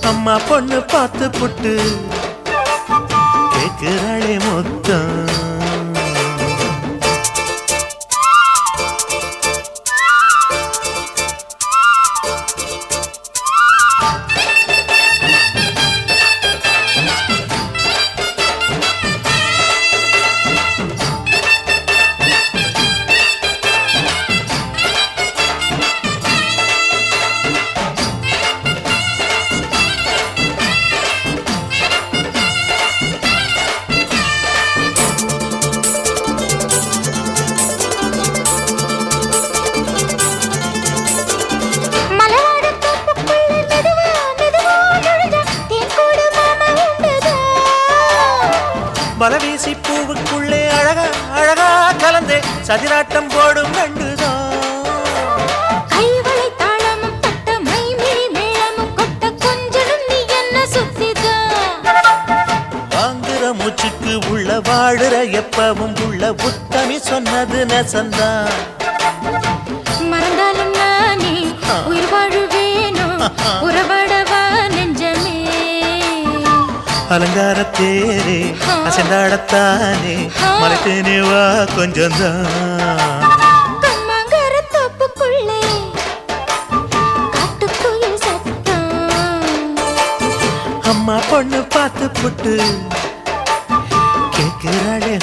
அம்மா பொண்ணு பார்த்து புட்டு கேக்குறாளே மொத்தம். மலவீசி பூவுக்குள்ளே அழகா அழகா கலந்தே சதிராட்டம் போடும் கண்டுதான். கைவளை தாளமும் தட்ட மைமிழி மேளமும் கொட்ட கொஞ்சலும் நீ என்ன சுத்திதான். வாங்குற மூச்சுக்கு உள்ள வாடுற எப்பவும் உள்ள புத்தமி சொன்னது நெசந்தான். மறந்தாலும் நானே உயிர் வாழுவேனோ உறவாடவா நெஞ்சமே. அலங்கார தேரே அசைந்தாடத்தானே மறைத்தேனே வா கொஞ்சம்தான். கம்மாங்கர தோப்புக்குள்ளே காட்டுக்குயில் சத்தம். அம்மா பொண்ணு பார்த்து புட்டு கேட்கிறாளே.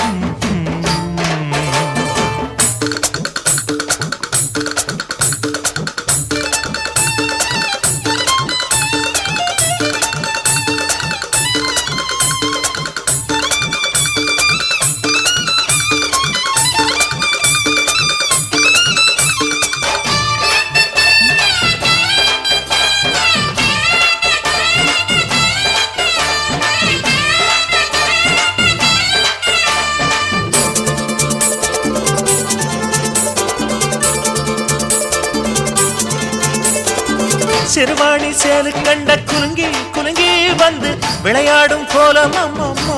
சிறுவாணி சேலு கண்ட குலுங்கி குலுங்கி வந்து விளையாடும் கோலம் அம்மம்மா.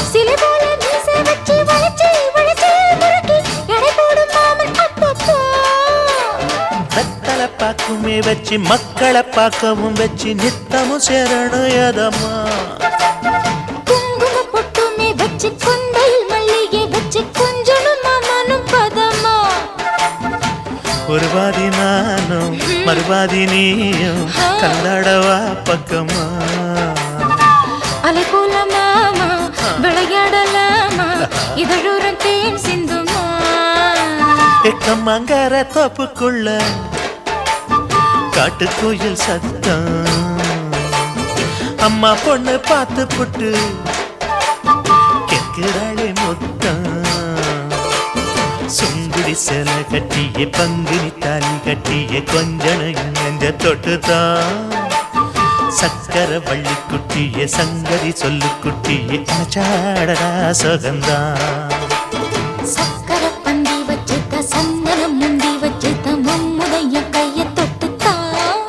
சிலை போல மீசை வச்சு வளைச்சு வளைச்சு முறுக்கி எடை போடும் மாமன் அப்பப்பா. வெத்தலை பாக்குமே வச்சு மக்களை பார்க்கவும் வச்சு நித்தமும் சேரணும் எதம்மா. குங்கும பொட்டுமே வச்சு கொண்டையில் மல்லிகை வச்சு கொஞ்சனும் மாமனும் பதமா. ஒரு பாதி நானும் மறுபாதி நீயும் கல்லாடவா பக்கமா. அலை போல மாமா விளையாடலாமா இதழூரம் தேன் சிந்துமா. கம்மாங்கர தோப்புக்குள்ள காட்டுக்குயில் சத்தம். அம்மா பொண்ணு பார்த்து புட்டு கேட்கிறாளே மொத்தம். சுங்குடி சேலை கட்டிய பங்குனி தாலி கட்டிய கொஞ்சனையும் நெஞ்ச தொட்டுதான். சக்கர வள்ளி குட்டிய சங்கதி சொல்லு குட்டிய அச்சாடடா சொகந்தான். சக்கர பந்தி வச்சுத்த சந்தனம் முந்தி வச்சுத்த மம்முடைய கைய தொட்டுத்தான்.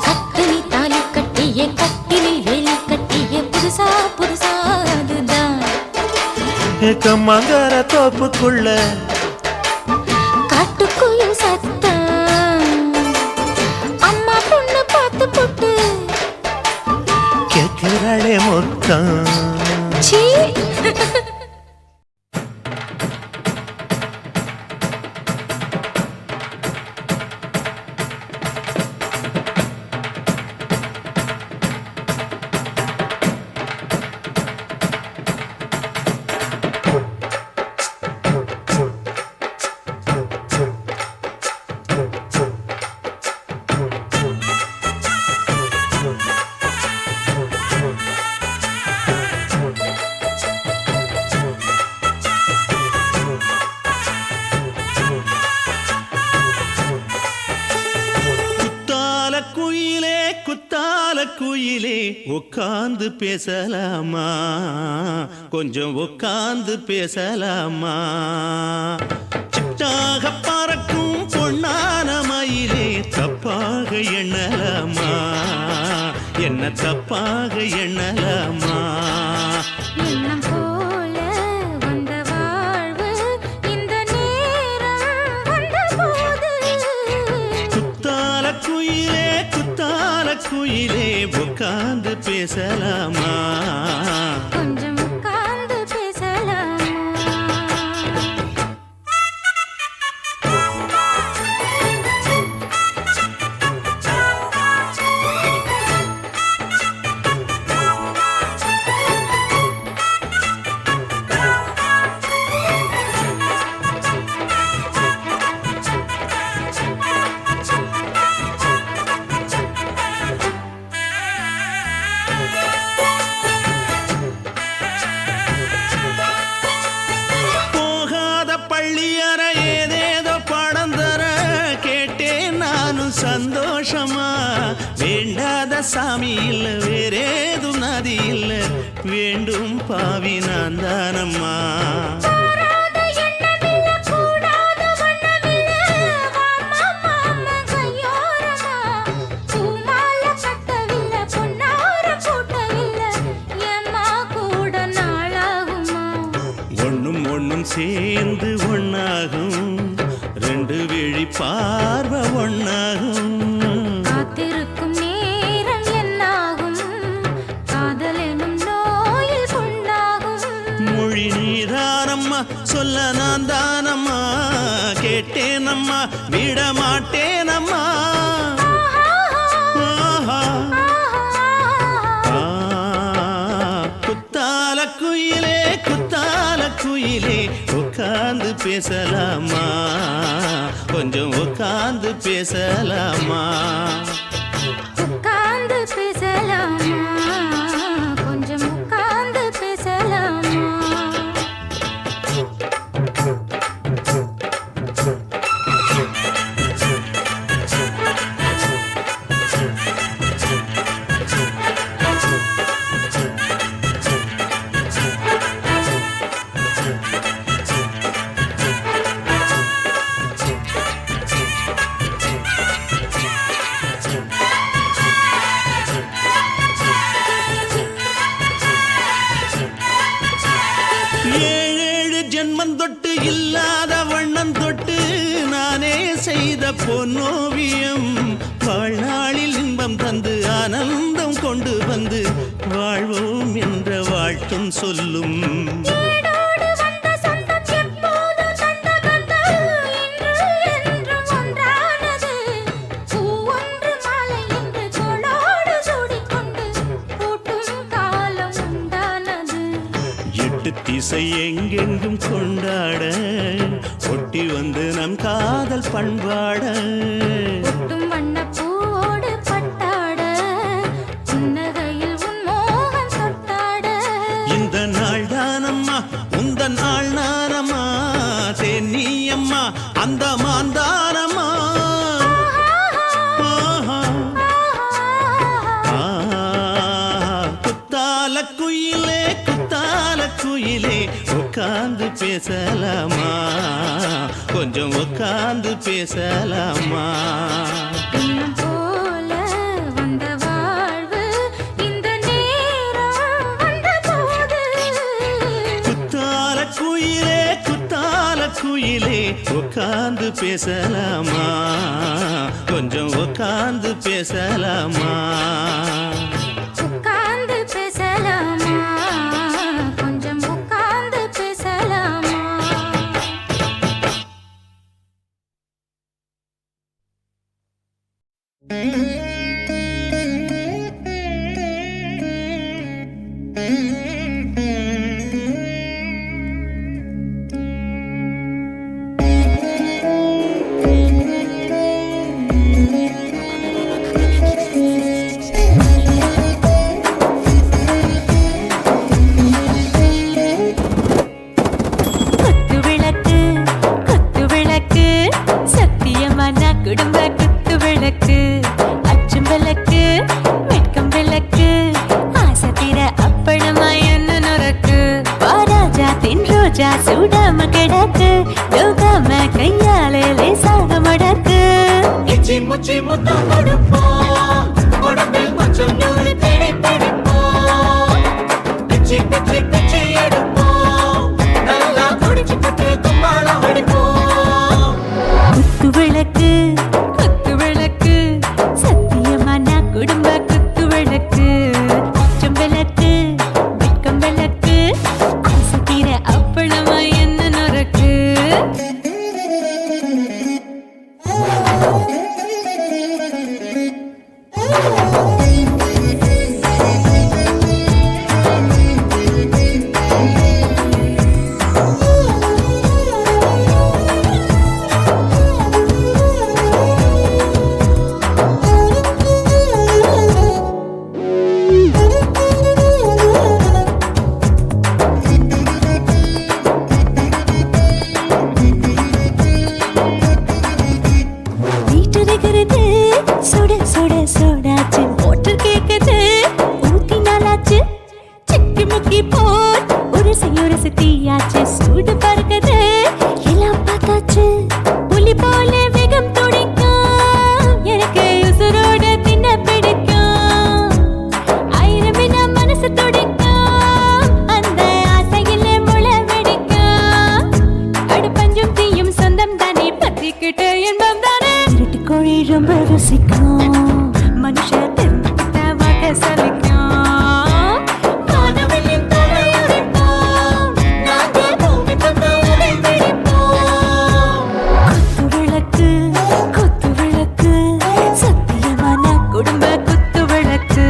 கட்டினி தாலி கட்டிய கட்டிலில் வேலி கட்டிய புதுசா புதுசா அதுதான். கம்மாங்கர தோப்புக்குள்ள காட்டுக்குயில் சத்தம். அம்மா பொண்ணு பார்த்து போட்டு கேட்கிறாளே மொத்தம். சீ. குயிலே உட்கார்ந்து பேசலாமா, கொஞ்சம் உட்கார்ந்து பேசலாமா? சிட்டாக பறக்கும் பொன்னான மயிலே தப்பாக எண்ணலாமா, என்ன தப்பாக எண்ணலாமா? எண்ணம் போல வந்த வாழ்வு இந்த நேரம் வந்தபோது. குத்தால குயிலே குத்தால குயிலே உட்கார்ந்து பேசலாமா, சாமி இல்ல வேறேதும் நதி இல்ல வேண்டும் பாவி நான் தானம்மா கூடாத எண்ணமில்ல, கூடாத வண்ணமில்ல, வாம்மா மாமா கையோரமா. பூமாலை கட்டவில்லை, பொன்னார கூட்டவில்லை, ஏம்மா கூட நாளாகுமா? ஒண்ணும் சேர்ந்து ஒண்ணாகும் ரெண்டு விழி பார்வை ஒண்ணாகும் காத்திருக்கும் நேரம் என்னாகும்? காதல் எனும் நோயில் புண்ணாகும். மொழி நீதானம்மா சொல்ல நான் தானம்மா கேட்டேனம்மா விட மாட்டேனம்மா ஆஹா. குத்தால குயிலே குத்தால குயிலே உட்கார்ந்து பேசலாமா கொஞ்சம் உட்கார்ந்து பேசலாமா உட்கார்ந்து பேசலாமா, கொஞ்சம் உட்கார்ந்து பேசலாமா? ஏழேழு ஜென்மம் தொட்டு இல்லாத வண்ணம் தொட்டு நானே செய்த பொன்னோவியம் வாழ்நாளில் இன்பம் தந்து ஆனந்தம் கொண்டு வந்து வாழ்வோம் என்ற வாழ்த்தும் சொல்லும் ஏடோடு வந்த சொந்தம் எப்போதும் தந்த பந்தம் இன்று என்றும் ஒன்றானது. பூ ஒன்று மாலை என்று தோளோடு சூடிக்கொண்டு பூட்டும் காலம் உண்டானது. எட்டு திசை எங்கெங்கும் கொண்டாட ஒட்டி வந்து நம் காதல் பண்பாட ஒட்டும் வண்ணப் பூவோடு பட்டாட, புன்னகையில் உன் மோகம் தொட்டாட. இந்த நாள் தானம்மா உந்த நாள் நானம்மா தென்னியம்மா அந்த மாந்தானம்மா ஆஹா. குத்தால குயிலே குத்தால குயிலே உட்கார்ந்து பேசலாமா கொஞ்சம் உட்கார்ந்து பேசலாமா இன்னும் போல வந்த வாழ்வு இந்த நேரம் வந்தபோது. குத்தால குயிலே உட்கார்ந்து பேசலாமா கொஞ்சம் உட்கார்ந்து பேசலாமா உட்கார்ந்து பேசலாமா, கொஞ்சம் உட்கார்ந்து பேசலாமா? குத்து விளக்கு, குத்து விளக்கு, சத்தியமான குடும்ப குத்து விளக்கு. அச்சும் விளக்கு, வெட்கம் விளக்கு, ஆசை தீர அப்பளமா என்ன நுறக்கு. வாராஜா தின் ரோஜா சூடாம கிடக்கு, யோகாம கையாலே லேசாக மடக்கு. இச்சி முச்சி முத்தம் கொடுப்போம் உடம்பில் கொஞ்சம் நூறு தேடி பிடிப்போம் பிச்சி பிச்சி பிச்சி எடுப்போம் நல்லா குடிச்சு பட்டு கும்பாலம் அடிப்போம் குத்து விளக்கு, குத்து விளக்கு, சத்தியமான குடும்ப குத்து விளக்கு. அச்சம் விளக்கு, வெட்கம் விளக்கு, ஆசை தீர அப்பளமா என்ன நுறக்கு. உரசி தீயாச்சு சூடு பறக்குது எல்லாம் பார்த்தாச்சு புலி போல வேகம் துடிக்கும் எனக்கு உசுரோட தின்ன பிடிக்கும் ஆயிரம் மனசு துடிக்கும் அந்த ஆசையில முளை வெடிக்கும் அடுப்பஞ்சும் தீயும் சொந்தம் தானே பத்திக்கிட்டு இன்பம் தானே இருட்டு கோழி ரொம்ப ருசிக்கும் மனுஷ தெரிஞ்சுக்கிட்ட வாக்க சலிக்கும் வானவெளியின் தலையுடைப்போம் நாங்கள் பூமி பந்து உடை பிடிப்போம் குத்து விளக்கு சத்தியமான குடும்ப குத்து விளக்கு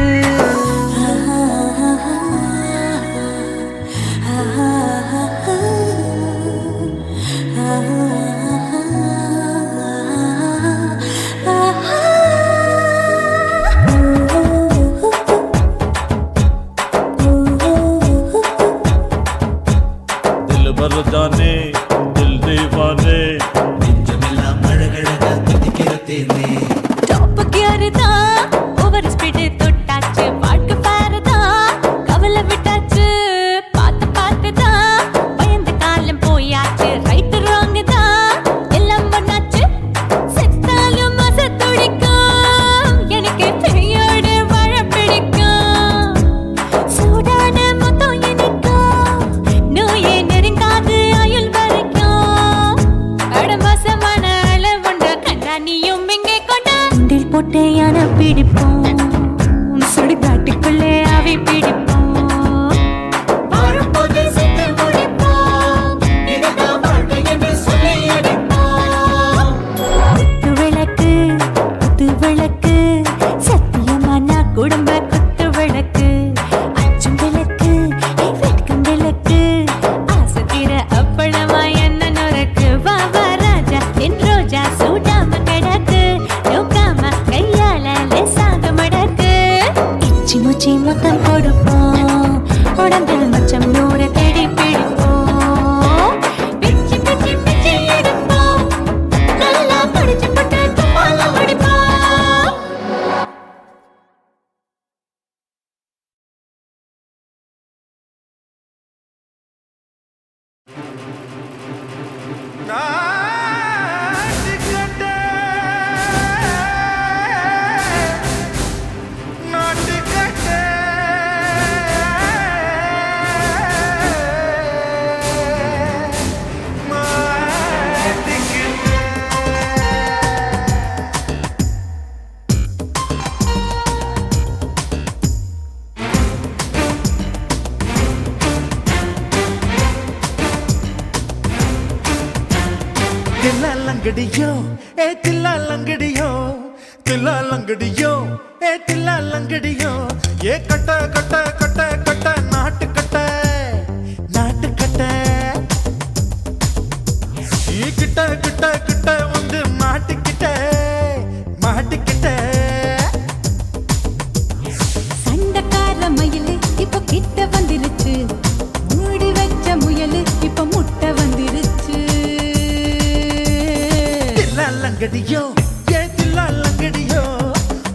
दिल भर जाने दिल दीवाने நெஞ்சமெல்லாம் அழகழகா துடிக்கிறதேனே டாப் கியர் தான் ஓவர் ஸ்பீட் தொட்டாச்சு வாழ்க்கை பாரு தான் கவலை விட்டாச்சு பார்த்து தான் பயந்து காலம் போயாச்சு ரைட் ராங் தான் எல்லாம் பண்ணாச்சு செத்தாலும் மச துடிக்கும் எனக்கு பெரியோடு வாழ பிடிக்கும் சூடான மொத்தம் எனக்கும் நோயே நெருங்காது ஆயுள் வரைக்கும் கடமசமான அளவுண்ட கண்டா நீயும் இங்கே கொண்டா உண்டில் போட்டு யானை பிடிப்போம் சுடுகாட்டுக்குள்ளே அவை பிடிப்போம் வாழும்போது செத்து முடிப்போம் இதுதான் வாழ்க்கை என்று சொல்லி அடிப்போம் குத்து விளக்கு சத்தியமான குடும்ப குத்து விளக்கு அச்சும் விளக்கு வெட்கும் விளக்கு ஆசத்திர அப்பளமா என்ன நுறக்கு வா ராஜா என் ரோஜா சூடாம கிடக்கு நோக்காம கையால லேசாக மடக்கு இச்சி முச்சி மொத்தம் கொடுப்போம் உடம்பில் மச்சம் நூறு தேடி பிடிப்போம் பிச்சி பிச்சி பிச்சி எடுப்போம் நல்லா படிச்சு போட்டு துப்பால முடிப்போம் தில்லாலங்கடியோ ஏ தில்லாலங்கடியோ தில்லாலங்கடியோ ஏ தில்லாலங்கடியோ ஏ கட்ட கட்ட கட்ட கட்ட நாட்டு கட்ட நீ கிட்ட கிட்ட கிட்ட வந்து மாட்டிக்கிட்ட சண்டக்கார மயிலு இப்ப கிட்ட வந்துருச்சு மூடி வச்ச முயலு இப்ப முட்டை வந்துருச்சு தில்லாலங்கடியோ ஏ தில்லாலங்கடியோ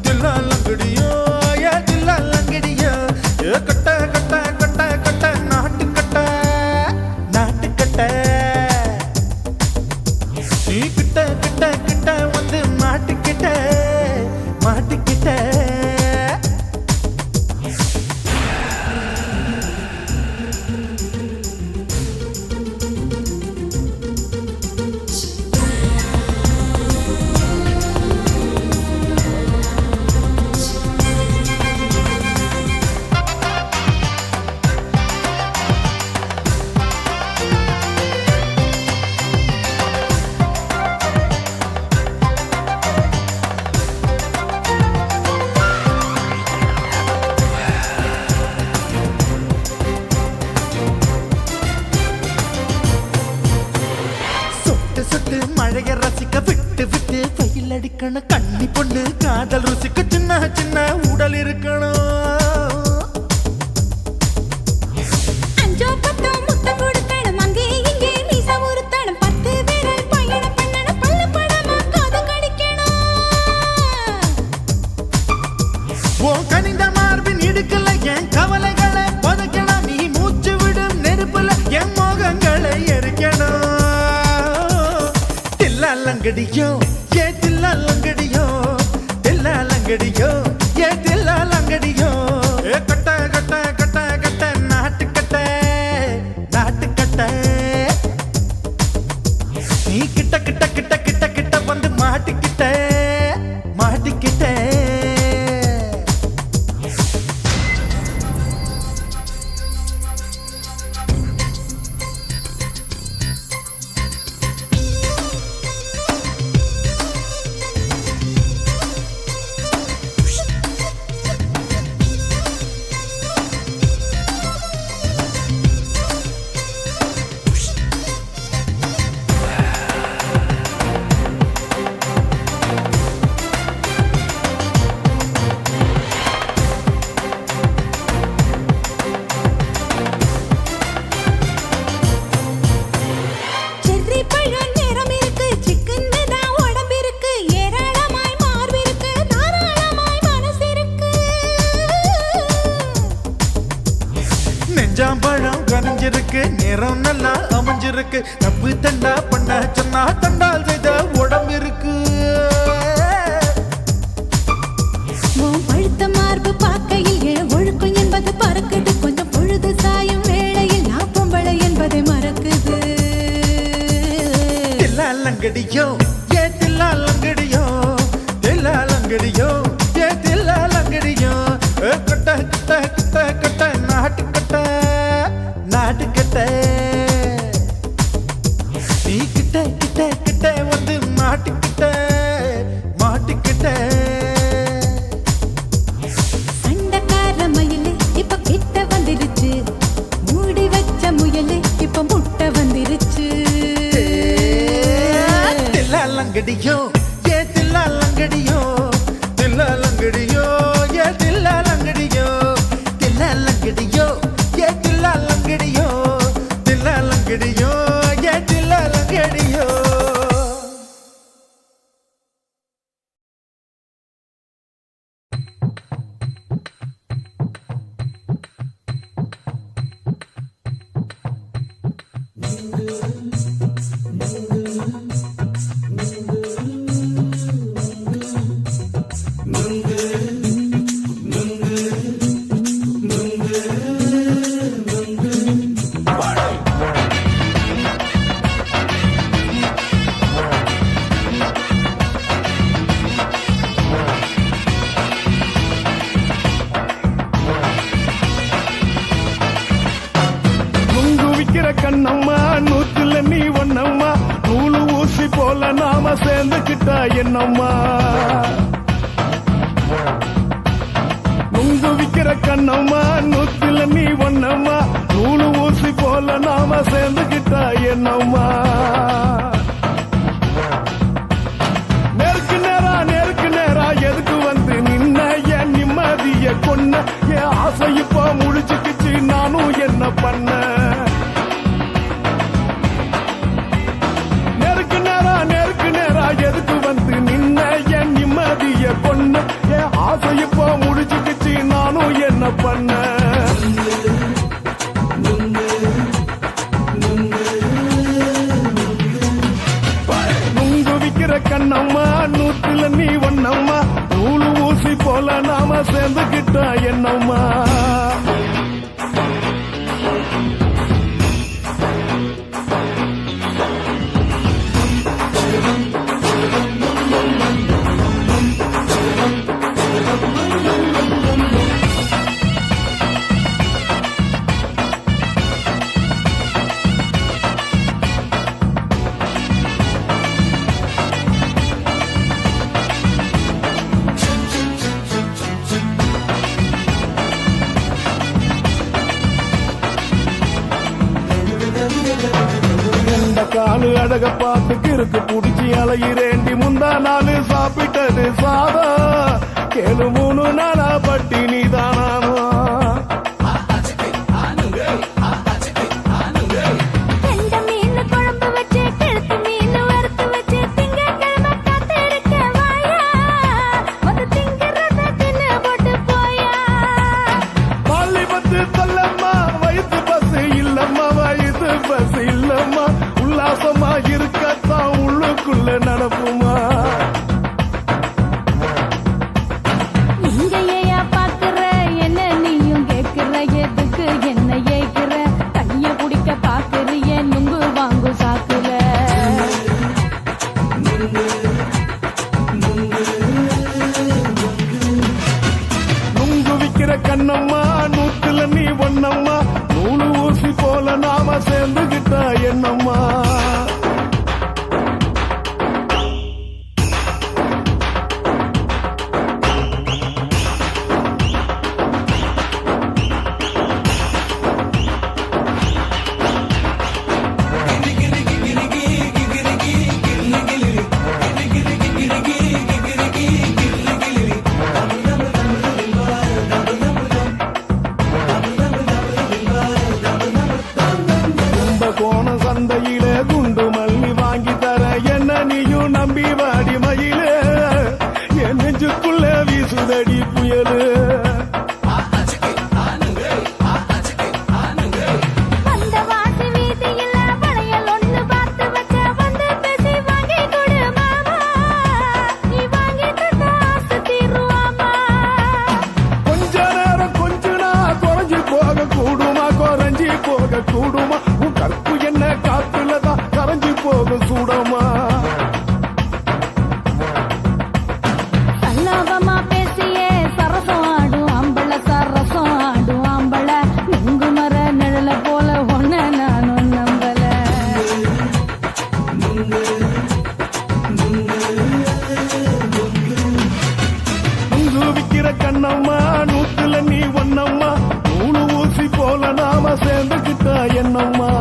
தில்லாலங்கடியோ ஏ தில்லாலங்கடியோ ஏ கட்ட கட்ட கட்ட கட்ட நாட்டு கட்ட நீ கிட்ட கிட்ட கிட்ட வந்து மாட்டிக்கிட்ட மழைய ரசிக்க விட்டு விட்டு வெயில் அடிக்கணும் கண்ணி பொண்ணு காதல் ருசிக்க சின்ன சின்ன உடல் இருக்கணும் அஞ்சோ பத்தோ முத்தம் கொடுக்கணும் அங்கே இங்கே மீசா உருத்தணும் 10 விரல் பயணம் பண்ணணும் பல்ல படமா காது கடிக்கணும் ஓ கனிந்த மார்பின் இடுக்கல என் கவலைகளை புதைக்கணும் நீ மூச்சு விடும் நெருப்புல தில்லாலங்கடியோ ஏ தில்லாலங்கடியோ தில்லாலங்கடியோ ஏ தில்லாலங்கடியோ ஏ கட்ட கட்ட கட்ட கட்ட நாட்டுக்கட்ட நாட்டுக்கட்ட நீ கிட்ட கிட்ட கிட்ட கிட்ட கிட்ட வந்து மாட்டிக்கிட்ட மாட்டிக்கிட்ட செர்ரி பழம் நிறம் இருக்கு சிக்கன்னு தான் உடம்பு இருக்கு ஏராளமாய் மார்பு இருக்கு தாராளமாய் மனசு இருக்கு நெஞ்சாம்பழம் கனிஞ்சிருக்கு நிறம் நல்லா அமைஞ்சிருக்கு தப்பு தண்டா பண்ண சொன்னா தண்டால் செய்த உடம்பு இருக்கு உன் பழுத்த மார்பு பார்க்கையில் என் ஒழுக்கம் என்பது பறக்குது கொஞ்சம் பொழுது சாயும் வேளையில் நான் பொம்பளை என்பதை மறக்குது தில்லாலங்கடியோ ஏ தில்லாலங்கடியோ தில்லாலங்கடியோ ஏ தில்லாலங்கடியோ கட்ட கட்ட கட்ட கட்ட நாட்டுக்கட்ட நாட்டுக்கட்ட நீ கிட்ட கிட்ட கிட்ட வந்து மாட்டிக்கிட்ட மாட்டிக்கிட்ட சண்டைக்கார மயிலு இப்ப கிட்ட வந்துருச்சு மூடி வச்ச முயலு இப்ப முட்டை வந்துருச்சு தில்லாலங்கடியோ ஏ தில்லாலங்கடியோ தில்லாலங்கடியோ ஏ தில்லாலங்கடியோ தில்லாலங்கடியோ ஏ தில்லாலங்கடியோ தில்லாலங்கடியோ ஏ தில்லாலங்கடியோ நுங்கு விக்கிற கண்ணம்மா நூத்துல நீ ஒன்னம்மா நூலு ஊசி போல நாம சேர்ந்துக்கிட்டா என்னம்மா நுங்கு விக்கிற கண்ணம்மா நூத்துல நீ ஒன்னம்மா நூலு ஊசி போல நாம சேர்ந்துக்கிட்டா என்னம்மா நேருக்கு நேரா எதுக்கு வந்து நின்ன என் நிம்மதிய கொன்ன என் ஆசை இப்ப முடிச்சுக்கிச்சு நானும் என்ன பண்ண நேருக்கு நேரா எதுக்கு வந்து நின்ன என் நிம்மதிய கொன்ன என் ஆசை இப்ப முடிச்சுக்கிச்சு நானும் என்ன பண்ண நுங்கு விக்கிற கண்ணம்மா நூத்துல நீ ஒன்னம்மா நூலு ஊசி போல நாம சேர்ந்துக்கிட்டா என்னம்மா காலு அழக பார்த்து கிறுக்கு புடிச்சி அலையிறேண்டி முந்தா நாலு சாப்பிட்டது சாதம் கேளு 3 நாளா பட்டினி தானானோ கண்ட மீன் குழம்பு வச்சு கெளுத்து மீன் வறுத்து வச்சு திங்கக்கிழமை காத்திருக்க வாயா வந்து திங்கிறத தின்னு போட்டு போயா பள்ளி பத்து சொல்லம்மா வயிற்று பசு இல்லம்மா வயிற்று பசு இல்லம்மா உல்லாசமா இருக்கத்தான் உள்ளுக்குள்ள நடப்பு நாம சேர்ந்துகிட்டா என்னம்மா சந்தையிலே குண்டு மல்லி வாங்கி தர என்ன நீயும் நம்பி வாடி மயிலே என் நெஞ்சுக்குள்ள வீசுதடி புயலு அந்த வாசி வீதியில வளையல் ஒண்ணு பார்த்து வச்ச வந்து பேசி வாங்கி கொடு மாமா நீ வாங்கி தந்த ஆசை தீருவாமா கொஞ்ச நேரம் கொஞ்ச நான் குறைஞ்சி போக கூடுமா குறைஞ்சி போக கூடுமா உன் கற்பு என்ன காத்துலதான் கரைஞ்சி போக சூடமா சல்லாபமா பேசியே சரசம் ஆடும் அம்பள சரசம் ஆடும் அம்பள நுங்கு மர நிழல போல ஒன்ன நானும் நம்பல உங்கு விக்கிற கண்ணம்மா நூத்துல நீ ஒன்னம்மா நூலு ஊசி போல நாம சேர்ந்துகிட்டா என்னம்மா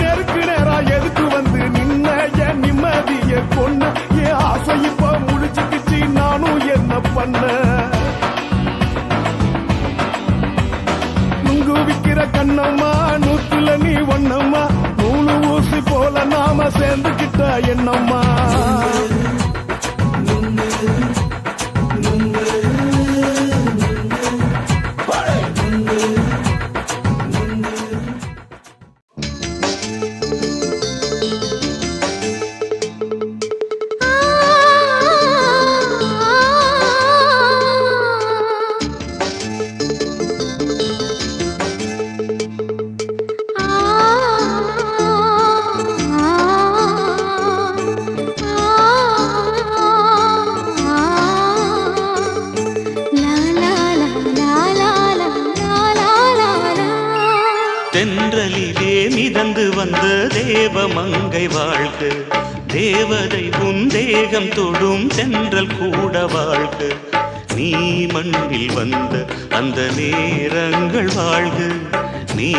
நெருக்கு நேரா எதுக்கு வந்து நின்ன என் நிம்மதிய கொன்ன என் ஆசை இப்ப முடிச்சுக்கிச்சு நானும் என்ன பண்ண நுங்கு விக்கிற கண்ணம்மா நூத்துல நீ ஒன்னம்மா நூலு ஊசி போல நாம சேர்ந்துகிட்டா என்னம்மா தென்றலிலே மிதந்து வந்த தேவமங்கை வாழ்க தேவதை உன் தேகம் தொடும் தென்றல் கூட வாழ்க நீ மண்ணில் வந்த அந்த நேரங்கள் வாழ்க நீ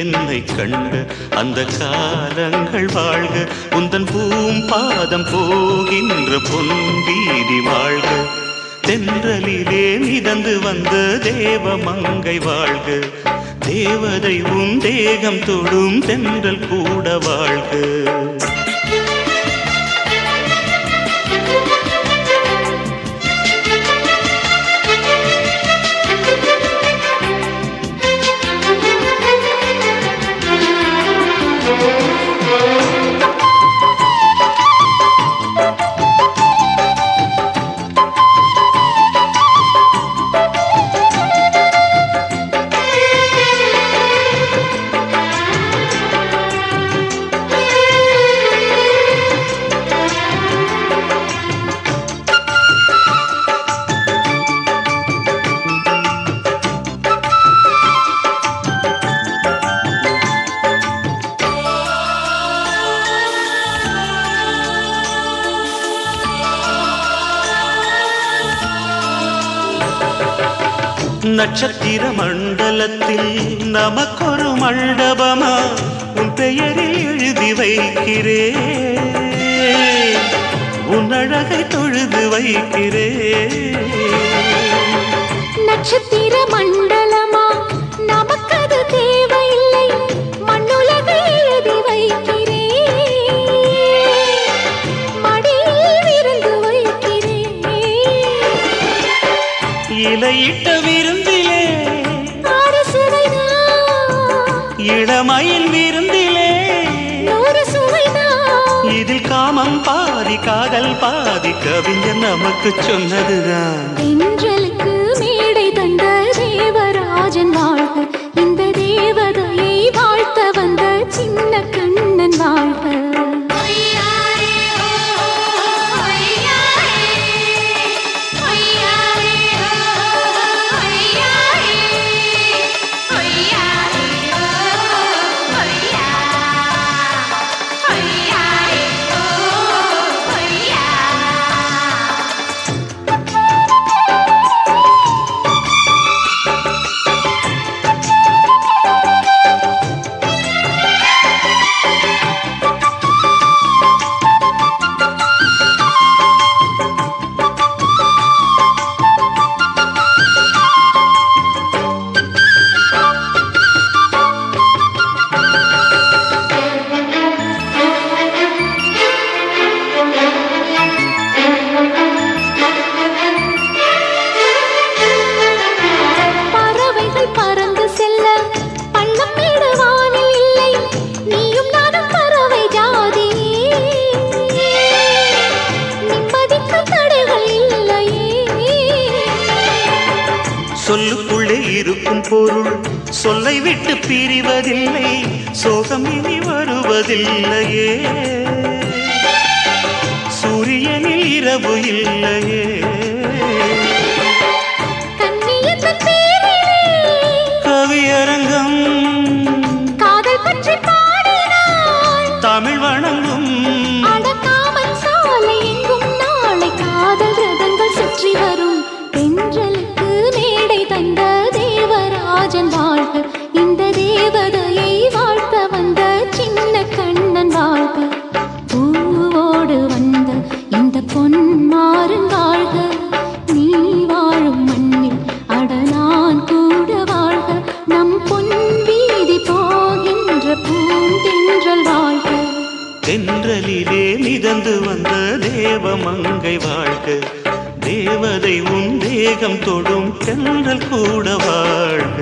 என்னை கண்ட அந்த காலங்கள் வாழ்க உந்தன் பூம்பாதம் போகின்ற பொன் வீதி வாழ்க தென்றலிலே மிதந்து வந்த தேவமங்கை வாழ்க தேவதை உன் தேகம் தொடும் தென்றல் கூட வாழ்க நட்சத்திர மண்டலத்தில் நமக்கொரு மண்டபமா உன் பெயரில் எழுதி வைக்கிறேன் உன் அழகை தொழுது வைக்கிறேன் நட்சத்திர மண்டலமா நமக்கது தேவையில்லை மண்ணுலகை எழுதி வைக்கிறேன் மடியில் விருந்து வைக்கிறேன் இலையிட்ட விருந்திலே ஆறு சுவைதான் இளமையில் விருந்திலே நூறு சுவைதான் இதில் காமம் பாதி காதல் பாதி கவிஞர் நமக்கு சொன்னதுதான் தென்றலுக்கு மேடை தந்த தேவராஜன் வாழ்க இந்த தேவதையை வாழ்த்த வந்த சின்ன கண்ணன் வாழ்க கிடைக்கும் பொருள் சொல்லை விட்டு பிரிவதில்லை, சோகம் இனி வருவதில்லையே. சூரியனில் இரவு இல்லையே. கண்ணியத்தின் பேரிலே கவியரங்கம் காதல் பற்றி பாடினாள். தமிழ் வணங்கும் அடக்காமல் சாலை எங்கும் நாளை காதல் ரதங்கள் சுற்றி வரும். தென்றலுக்கு மேடை தந்த தேவராஜன் வாழ்க, இந்த தேவதையை வாழ்த்த வந்த சின்ன கண்ணன் வாழ்க. பூவோடு வந்த இந்த பொன்மாறன் வாழ்க, நீ வாழும் மண்ணில் அட நான் கூட வாழ்க. நம் பொன் வீதி போகின்ற பூந்தென்றல் வாழ்க. தென்றலிலே மிதந்து வந்த தேவமங்கை வாழ்க, தேவதை உன் தேகம் தொடும் தென்றல் கூட வாழ்க.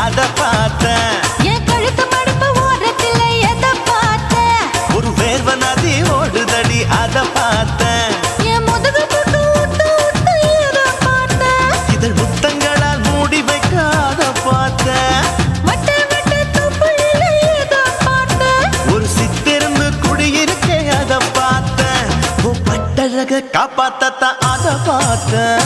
அத பார்த்தேன். என் கழுத்து மடுப்பு ஓரத்துல எதை பார்த்தேன்? ஒரு வேர்வ நதி ஓடுதடி அத பார்த்தேன். என் முதுகு புட்டு விட்டு விட்டு எதை பார்த்தேன்? இதழ் முத்தங்களால் மூடி வைக்க அத பார்த்தேன். வட்ட வட்ட தொப்புளில எதை பார்த்தேன்? ஒரு சித்திருந்து குடியிருக்கே அத பார்த்தேன். உன் பட்டழக காப்பாத்தத்தான் அத பார்த்தேன்.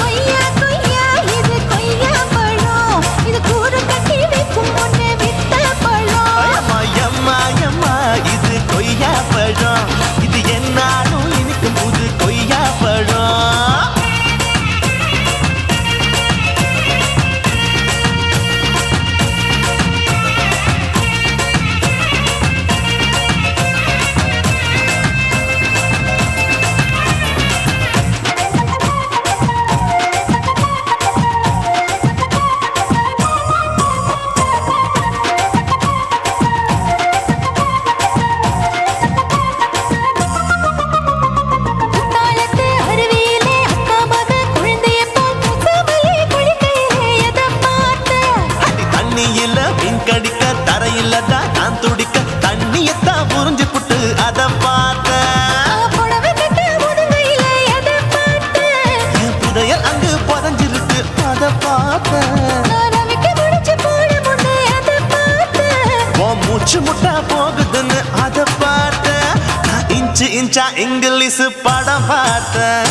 கொய்யா கொய்யா இது கொய்யா பழம், இது கூடு கட்டி வைக்கும் முன்னே விட்ட பழம். அம்மா எம்மா எம்மா இது கொய்யா பழம். இது என்னாலும் இனிக்கும் புது கொய்யா பழம். குத்தாலத்து அருவியிலே அக்கா மக குழந்தைய போல் முகமலே குளிக்கையிலே எதை பார்த்தேன்? அடி தண்ணியில மீன் கடிக்க தரையில தான் நான் துடிக்க தண்ணியத்தான் புரிஞ்சு புட்டு அத பார்த்தேன். புடவை கட்ட முதுகையிலே எதை பார்த்தேன்? என் புதையல் அங்கு புதஞ்சிருக்கு அத பார்த்தேன். நான் ரவிக்கு முடிச்சு போட முன்னே எதை பார்த்தேன்? உன் மூச்சு முட்டா போகுதுன்னு அத பார்த்தேன். நான் இன்ச்சு இன்ச்சா இங்கிலீஷ் படம் பார்த்தேன்.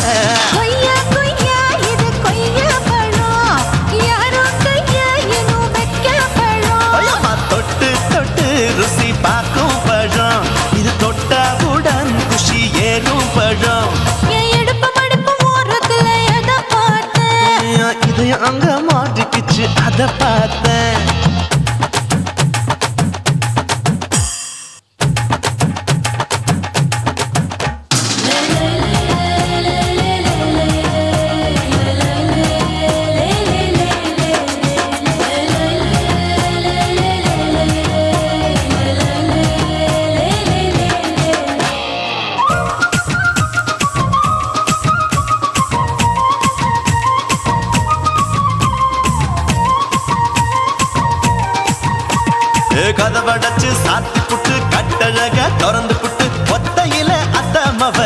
கொய்யா கொய்யா இது கொய்யா பழம், யாரோ கையா இன்னும் வைக்க பழம். ஐயம்மா தொட்டு தொட்டு ருசி பார்க்கும் பழம். இது தொட்டவுடன் குஷி ஏறும் பழம். என் இடுப்பு மடுப்பு ஓரத்துல எதை பார்த்தேன்? என் இதயம் அங்க மாட்டிக்கிச்சு அத பார்த்தேன். கதவடைச்சு சாத்தி புட்டு கட்டழக திறந்து புட்டு ஒத்தையில அத்தமவ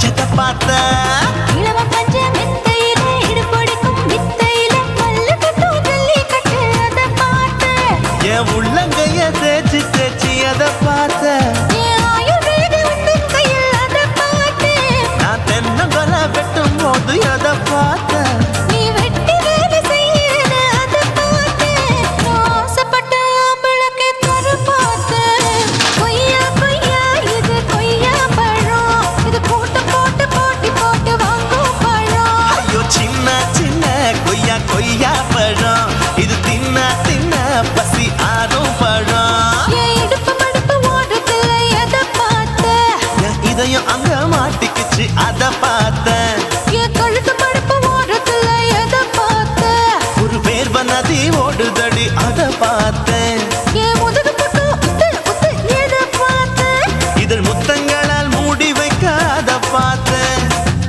எதை பார்த்தேன். இளவ பஞ்ச மெத்தையிலே இடுப்பொடிக்கும் வித்தையிலே மல்லு கட்டும் ஜல்லிக்கட்டு அதை பார்த்தேன். என் உள்ளங்கைய தேய்ச்சி தேய்ச்சி எதை பார்த்தேன். என் ஆயுர்வேத உந்தன் கையில் அதை பார்த்தேன். நான் தென்னங்கொலை வெட்டும் போது எதை பார்த்தேன். நீ வெட்டி வேலை செய்யறது அதை பார்த்தேன். நான் ஆசைப்பட்ட ஆம்பளுக்கு தர பார்த்தேன். கொய்யா கொய்யா இது கொய்யா பழம், இது போட்டு போட்டு போட்டி போட்டு வாங்கும் பழம். ஐயோ சின்ன சின்ன கொய்யா கொய்யா பழம். இது தின்ன தின்ன பசி ஆறும் பழம். என் இடுப்பு மடுப்பு ஓரத்துல எதை பார்த்தேன்? என் இதயம் அங்க மாட்டிக்கிச்சு அத பார்த்தேன். என் கழுத்து மடுப்பு ஓரத்துல எதை பார்த்தேன்? ஒரு வேர்வ நதி ஓடுதடி அத பார்த்தேன். என் முதுகு புட்டு உத்து உத்து எதை பார்த்தேன்? இதழ் முத்தங்களால் மூடி வைக்க அத பார்த்தேன்.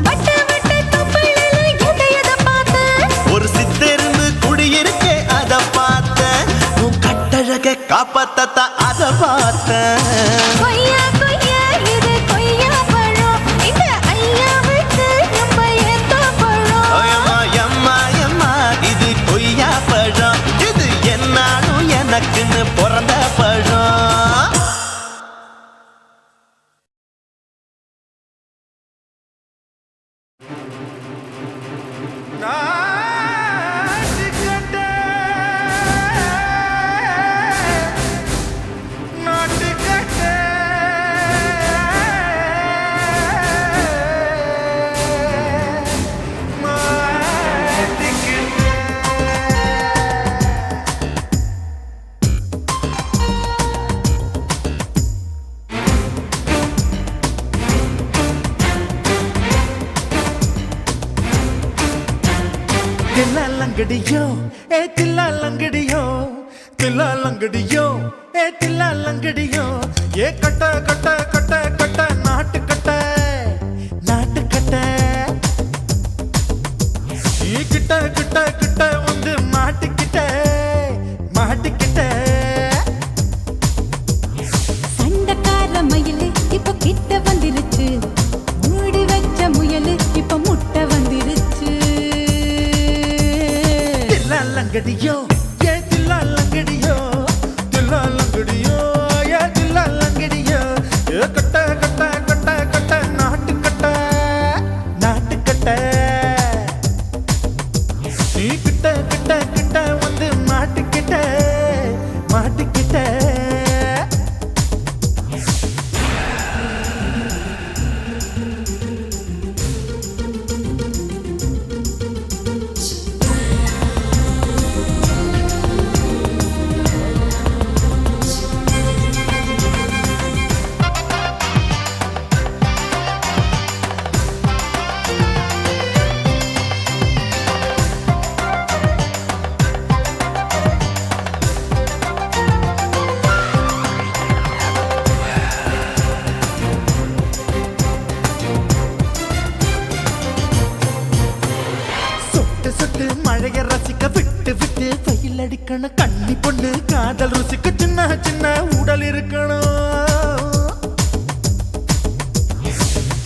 வட்ட வட்ட தொப்புளில எதை பார்த்தேன்? ஒரு சித்திருந்து குடியிருக்கே அத பார்த்தேன். உன் கட்டழக காப்பாத்தத்தான் அத பார்த்தேன். கொய்யா கொய்யா இது கொய்யா பழம், இந்த ஐயாவுக்கு நம்ம ஏத்த பழம். ஐயம்மா எம்மா எம்மா இது கொய்யா பழம். இது என்னாலும் எனக்குன்னு பிறந்த பழம். தில்லாலங்கடியோ ஏ தில்லாலங்கடியோ தில்லாலங்கடியோ ஏ தில்லாலங்கடியோ ஏ கட்ட கட்ட கட்ட கட்ட நாட்டு கட்ட நாட்டு கட்ட நீ கிட்ட கிட்ட கிட்ட வந்து மாட்டிக்கிட்ட மாட்டிக்கிட்ட சண்டக்கார மயிலு இப்ப கிட்ட வந்துருச்சு மூடி வச்ச முயலு இப்ப முட்டை வந்துருச்சு தில்லாலங்கடியோ ஏ தில்லாலங்கடியோ தில்லாலங்கடியோ ஏ தில்லாலங்கடியோ ஏ கட்ட கட்ட கட்ட கட்ட நாட்டுக்கட்ட நாட்டுக்கட்ட நீ கிட்ட கிட்ட கிட்ட வந்து மாட்டிக்கிட்ட மாட்டிக்கிட்ட சொட்டு சொட்டு மழைய ரசிக்க விட்டு விட்டு வெயில் அடிக்கணும் கண்ணி பொண்ணு காதல் ருசிக்க சின்ன சின்ன உடல் இருக்கணும்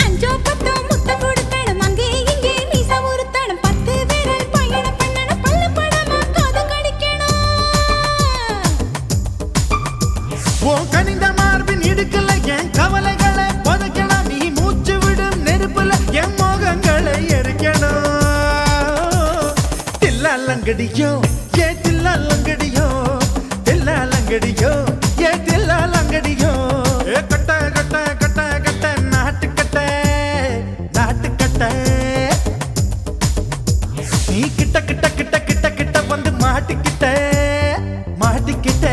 அஞ்சோ பத்தோ முட்டை கொடுக்கணும் அங்கே இங்கே மீசா உருத்தணும் 10 விரல் பயணம் பண்ணணும் பல்ல படமா காது கடிக்கணும் உன் கனிந்த மார்பின் இடுக்கல என் கவலைகளை புதைக்கணும் நீ மூச்சு விடும் நெருப்புல என் மோகங்களை எரிக்கணும் தில்லாலங்கடியோ ஏ தில்லாலங்கடியோ தில்லாலங்கடியோ ஏ தில்லாலங்கடியோ ஏ கட்ட கட்ட கட்ட கட்ட நாட்டுக்கட்ட நாட்டுக்கட்ட நீ கிட்ட கிட்ட கிட்ட கிட்ட கிட்ட வந்து மாட்டிக்கிட்ட மாட்டிக்கிட்ட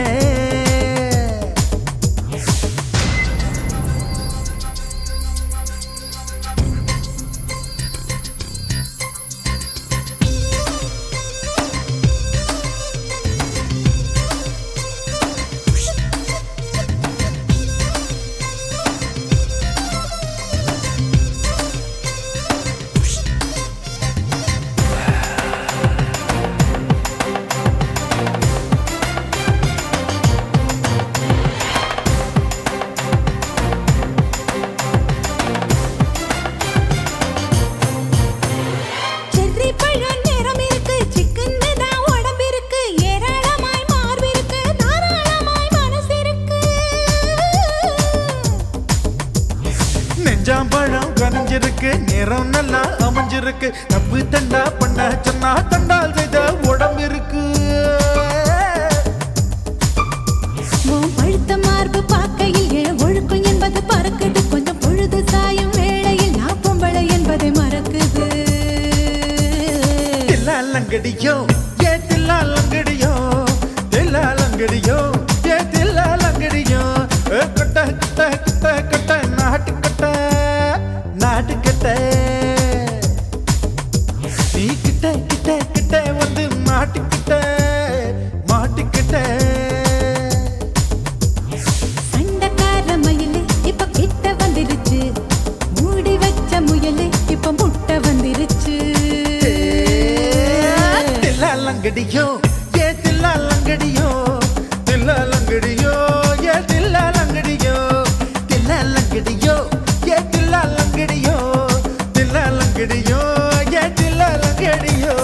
செர்ரி பழம் நிறம் இருக்கு சிக்கன்னு தான் உடம்பு இருக்கு ஏராளமாய் மார்பு இருக்கு தாராளமாய் மனசு இருக்கு நெஞ்சாம்பழம் கனிஞ்சிருக்கு நிறம் நல்லா அமைஞ்சிருக்கு தப்பு தண்டா பண்ண சொன்னா தண்டால் செய்த உடம்பு இருக்கு உன் பழுத்த மார்பு பார்க்கையில் என் ஒழுக்கம் என்பது பறக்குது கொஞ்சம் பொழுது சாயும் வேளையில் நான் பொம்பளை என்பதை மறக்குது தில்லாலங்கடியோ ஏ தில்லாலங்கடியோ தில்லாலங்கடியோ ஏ தில்லாலங்கடியோ ஏ கட்ட கட்ட கட்ட கட்ட நாட்டுக்கட்ட நாட்டுக்கட்ட நீ கிட்ட கிட்ட கிட்ட வந்து மாட்டிக்கிட்ட மாட்டிக்கிட்ட சண்டக்கார மயிலு இப்ப கிட்ட வந்துருச்சு மூடி வச்ச முயலு இப்ப முட்டை வந்துருச்சு தில்லாலங்கடியோ ஏ தில்லாலங்கடியோ தில்லாலங்கடியோ ஏ தில்லாலங்கடியோ தில்லாலங்கடியோ ஏ தில்லாலங்கடியோ தில்லாலங்கடியோ ஏ தில்லாலங்கடியோ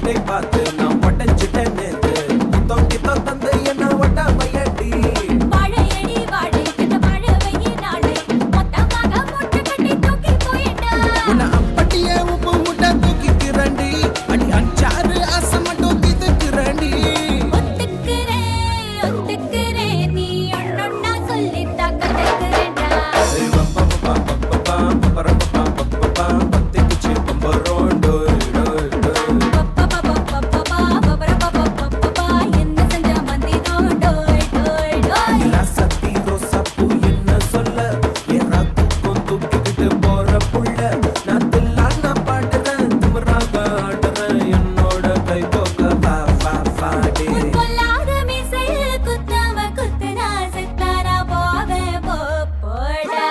வீடை பார்த்து நான் பட்டஞ்சிட்டேன் நேத்து தொட்டி தந்து என்ன ஒட்டாமையடி வாழையடி வாழை இந்த வாழவையே நாளை மொத்தமாக மொட்டை கட்டி தூக்கி போயிட்டா உன்னை அப்பட்டியே உப்பு முட்டை தூக்கிக்கிறண்டி அடி அஞ்சாறு ஆசை மட்டும் தீத்துக்கிறண்டி ஒத்துக்கிறேன் நீ ஒன்னொன்னா சொல்லித்தா கதைக்கிறேன்டா பத்திக்குச்சி பம்பரோண்டோ என்ன செஞ்ச மந்திரோ டோய் டோய் டோய் சத்தி ரோசாப்பூ என்ன சொல்ல ஏறாத்துக்கும் தூக்கிக்கிட்டு போற புள்ள நான் தில்லான பாடுறேன் திமிராக ஆடுறேன் என்னோட கை போக்க வா வா வாடே பொல்லாத மீசையில் குத்தாம குத்துனா செத்தாரா போவே போடா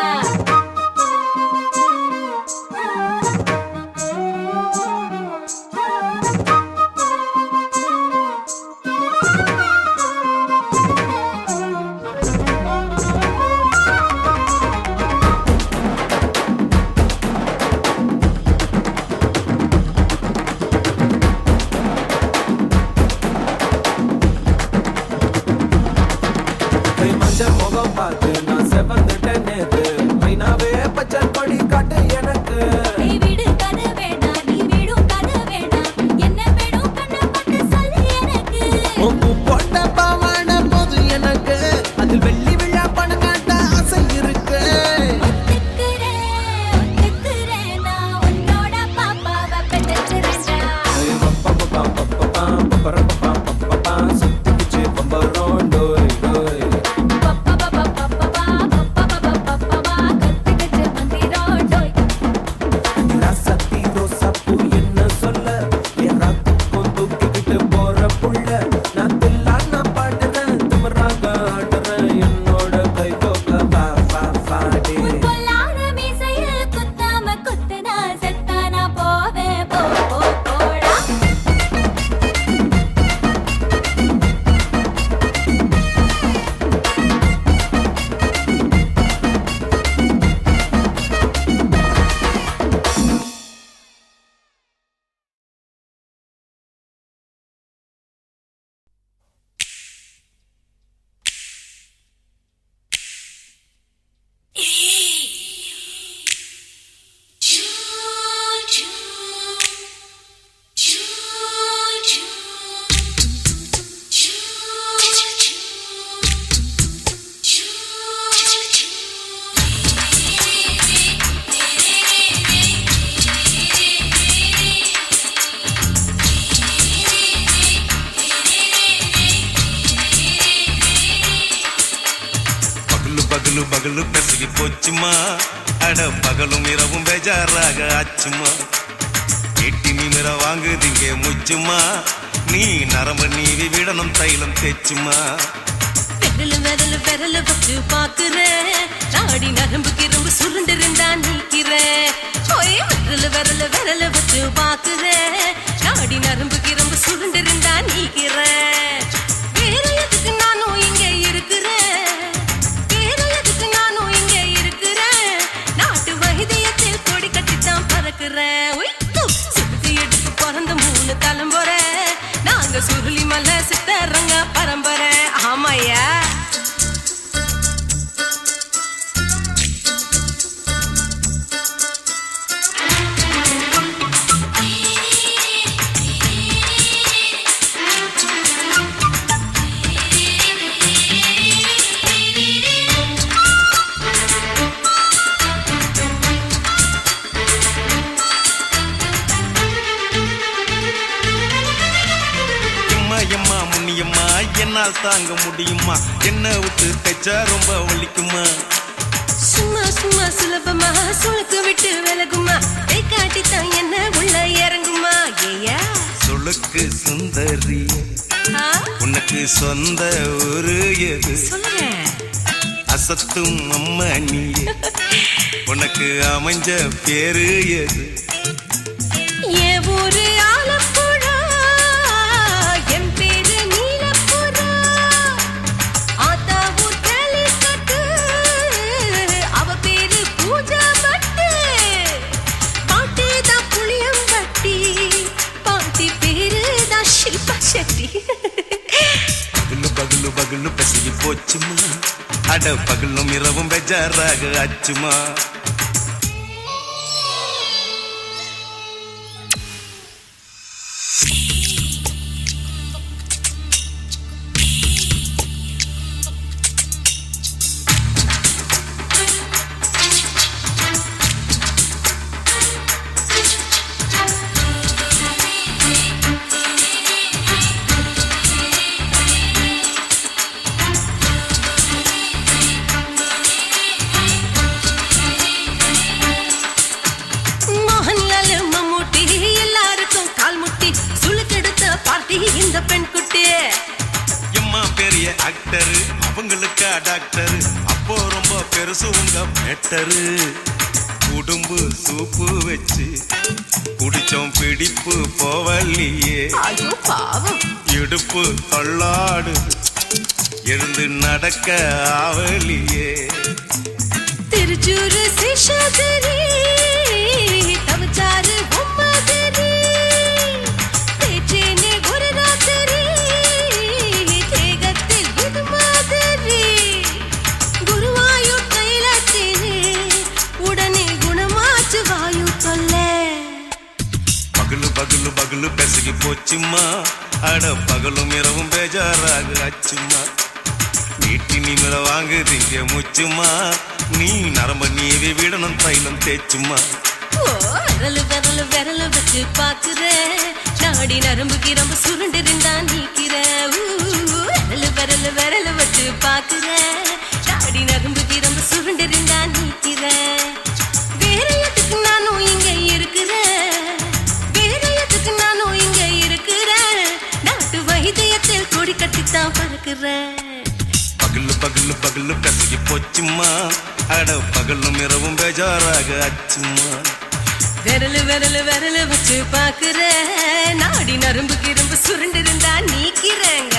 கை மஞ்ச முகம் பார்த்து நான் செவந்துட்டேன் நேத்து மைனாவே பச்சை கொடி காட்டு எனக்கு நீ வீடு கதை வேணாம் நீ வீடும் கதை வேணாம் என்ன வேணும் கண்ணை பட்டு சொல்லு எனக்கு உப்பு போட்ட பாவாட போது எனக்கு அதில் வெள்ளி விழா பணம் காட்ட ஆசை இருக்கு ஒத்துக்கிறேன் நான் உன்னோட பாப்பாவை பெற்றுக்கிறேன்டா சுத்திக்குச்சி பம்பரோண்டோ கத்துக்கிட்டு மந்திரோ டோய் சத்தி ரோசாப்பூ என்ன சொல்ல ஏறாத்துக்கும் தூக்கிக்கிட்டு போற புள்ள நான் தில்லான பாடுறேன் திமிராக ஆடுறேன் என்னோட கை போக்க வா வா வாடே பொல்லாத மீசையில் குத்தாம குத்துனா செத்தானா போவே போடா பகலு பகலு பெசகி போச்சுமா அட பகலும் இரவும் பேஜாராக ஆச்சுமா எட்டி நிமிர வாங்குதிங்க முச்சுமா நீ நரம்பு நீவி விடணும் தைலம் தேச்சுமா விரல வச்சு பாக்குறேன் நாடி நரம்பு கிரம்பு சுருண்டு இருந்தா நீக்கிறேன் விரல வச்சு பாக்குறேன் நாடி நரம்பு கிரம்பு சுருண்டு இருந்தா நீக்கிறேன் வேற எதுக்கு நானும் இங்க இருக்கிறேன் நாட்டு வைத்தியத்தில் கொடி கட்டித்தான் பறக்குறேன் சுத்தி எடுத்து பிறந்த 3 தலைமுறை நாங்க சுருளி மலை சித்தரங்க பரம்பரை ஆமாயா எம்மா முன்னியம்மா என்னால் தாங்க முடியுமா என்ன விட்டு தைச்சா ரொம்ப வலிக்குமா சும்மா சும்மா சுலபமா சுளுக்கு விட்டு விலகுமா கை காட்டித்தான் என்ன உள்ள இறங்குமா ஏயா சுளுக்கு சுந்தரி உனக்கு சொந்த ஊரு எது சொல்றேன் அசத்தும் அம்மா நீ உனக்கு அமைஞ்ச பேரு எது என் ஊரு ஆலப்புழா என் பேரு நீலப்புறா ஆத்தா ஊர் கேலிக்கட்டு அவ பேரு பூஜா பட்டு பாட்டி தான் புளியம்பட்டி பாட்டி பேரு ஷில்பா ஷெட்டி பகலு பகலு பகலு பெசகி போச்சுமா அட பகலும் இரவும் பெஜாராக ஆச்சுமா மோகன்லால் மம்மூட்டி எல்லாருக்கும் கால் முட்டி சுளுக்கெடுத்த பார்ட்டி இந்த பெண் குட்டி எம்மா பெரிய ஆக்டரு அவங்களுக்கா டாக்டரு அப்போ ரொம்ப பெருசு உங்க மேட்டரு குடும்பு சூப்பு வச்சு குடிச்சோம் பிடிப்பு போவல்லையே ஐயோ பாவம் இடுப்பு தள்ளாடு எழுந்து நடக்க ஆவலியே திருச்சூரு சேஷாதிரி தவச்சாரு பொம்மாதிரி தேச்சேனே ஒரு ராத்திரி தேகத்தில் இது மாதிரி குருவாயூர் தைலத்தினே உடனே குணமாச்சு வாயு தொல்லை பகலு பகலு பகலு பெசகி போச்சுமா அட பகலும் இரவும் பேஜாராக ஆச்சுமா வீட்டி நீங்கள வாங்குதீங்க முச்சுமா நீ நரம்ப நீவி விடணும் தைலம் தேச்சுமா ஓ விரலு விரலு விரலு வச்சு பாக்குறேன் நாடி நரம்பு கிரம்பு சுருண்டிருந்தா நீக்கிறேன் விரலு விரலு விரலு வச்சு பாக்குறேன் நாடி நரம்பு கிரம்பு சுருண்டிருந்தா நீக்கிறேன் வேற எதுக்கு நானும் இங்க இருக்கிறேன் வேற எதுக்கு நானும் இங்க இருக்கிறேன் நாட்டு வைத்தியத்தில் கொடி கட்டித்தான் பறக்கிறேன் பகலு பகலு பகலு பெசகி போச்சுமா அட பகலும் இரவும் பேஜாராக ஆச்சுமா விரலு விரலு விரலு வச்சு பாக்குறேன் நாடி நரம்பு கிரம்பு சுருண்டிருந்தா நீக்கிறேங்க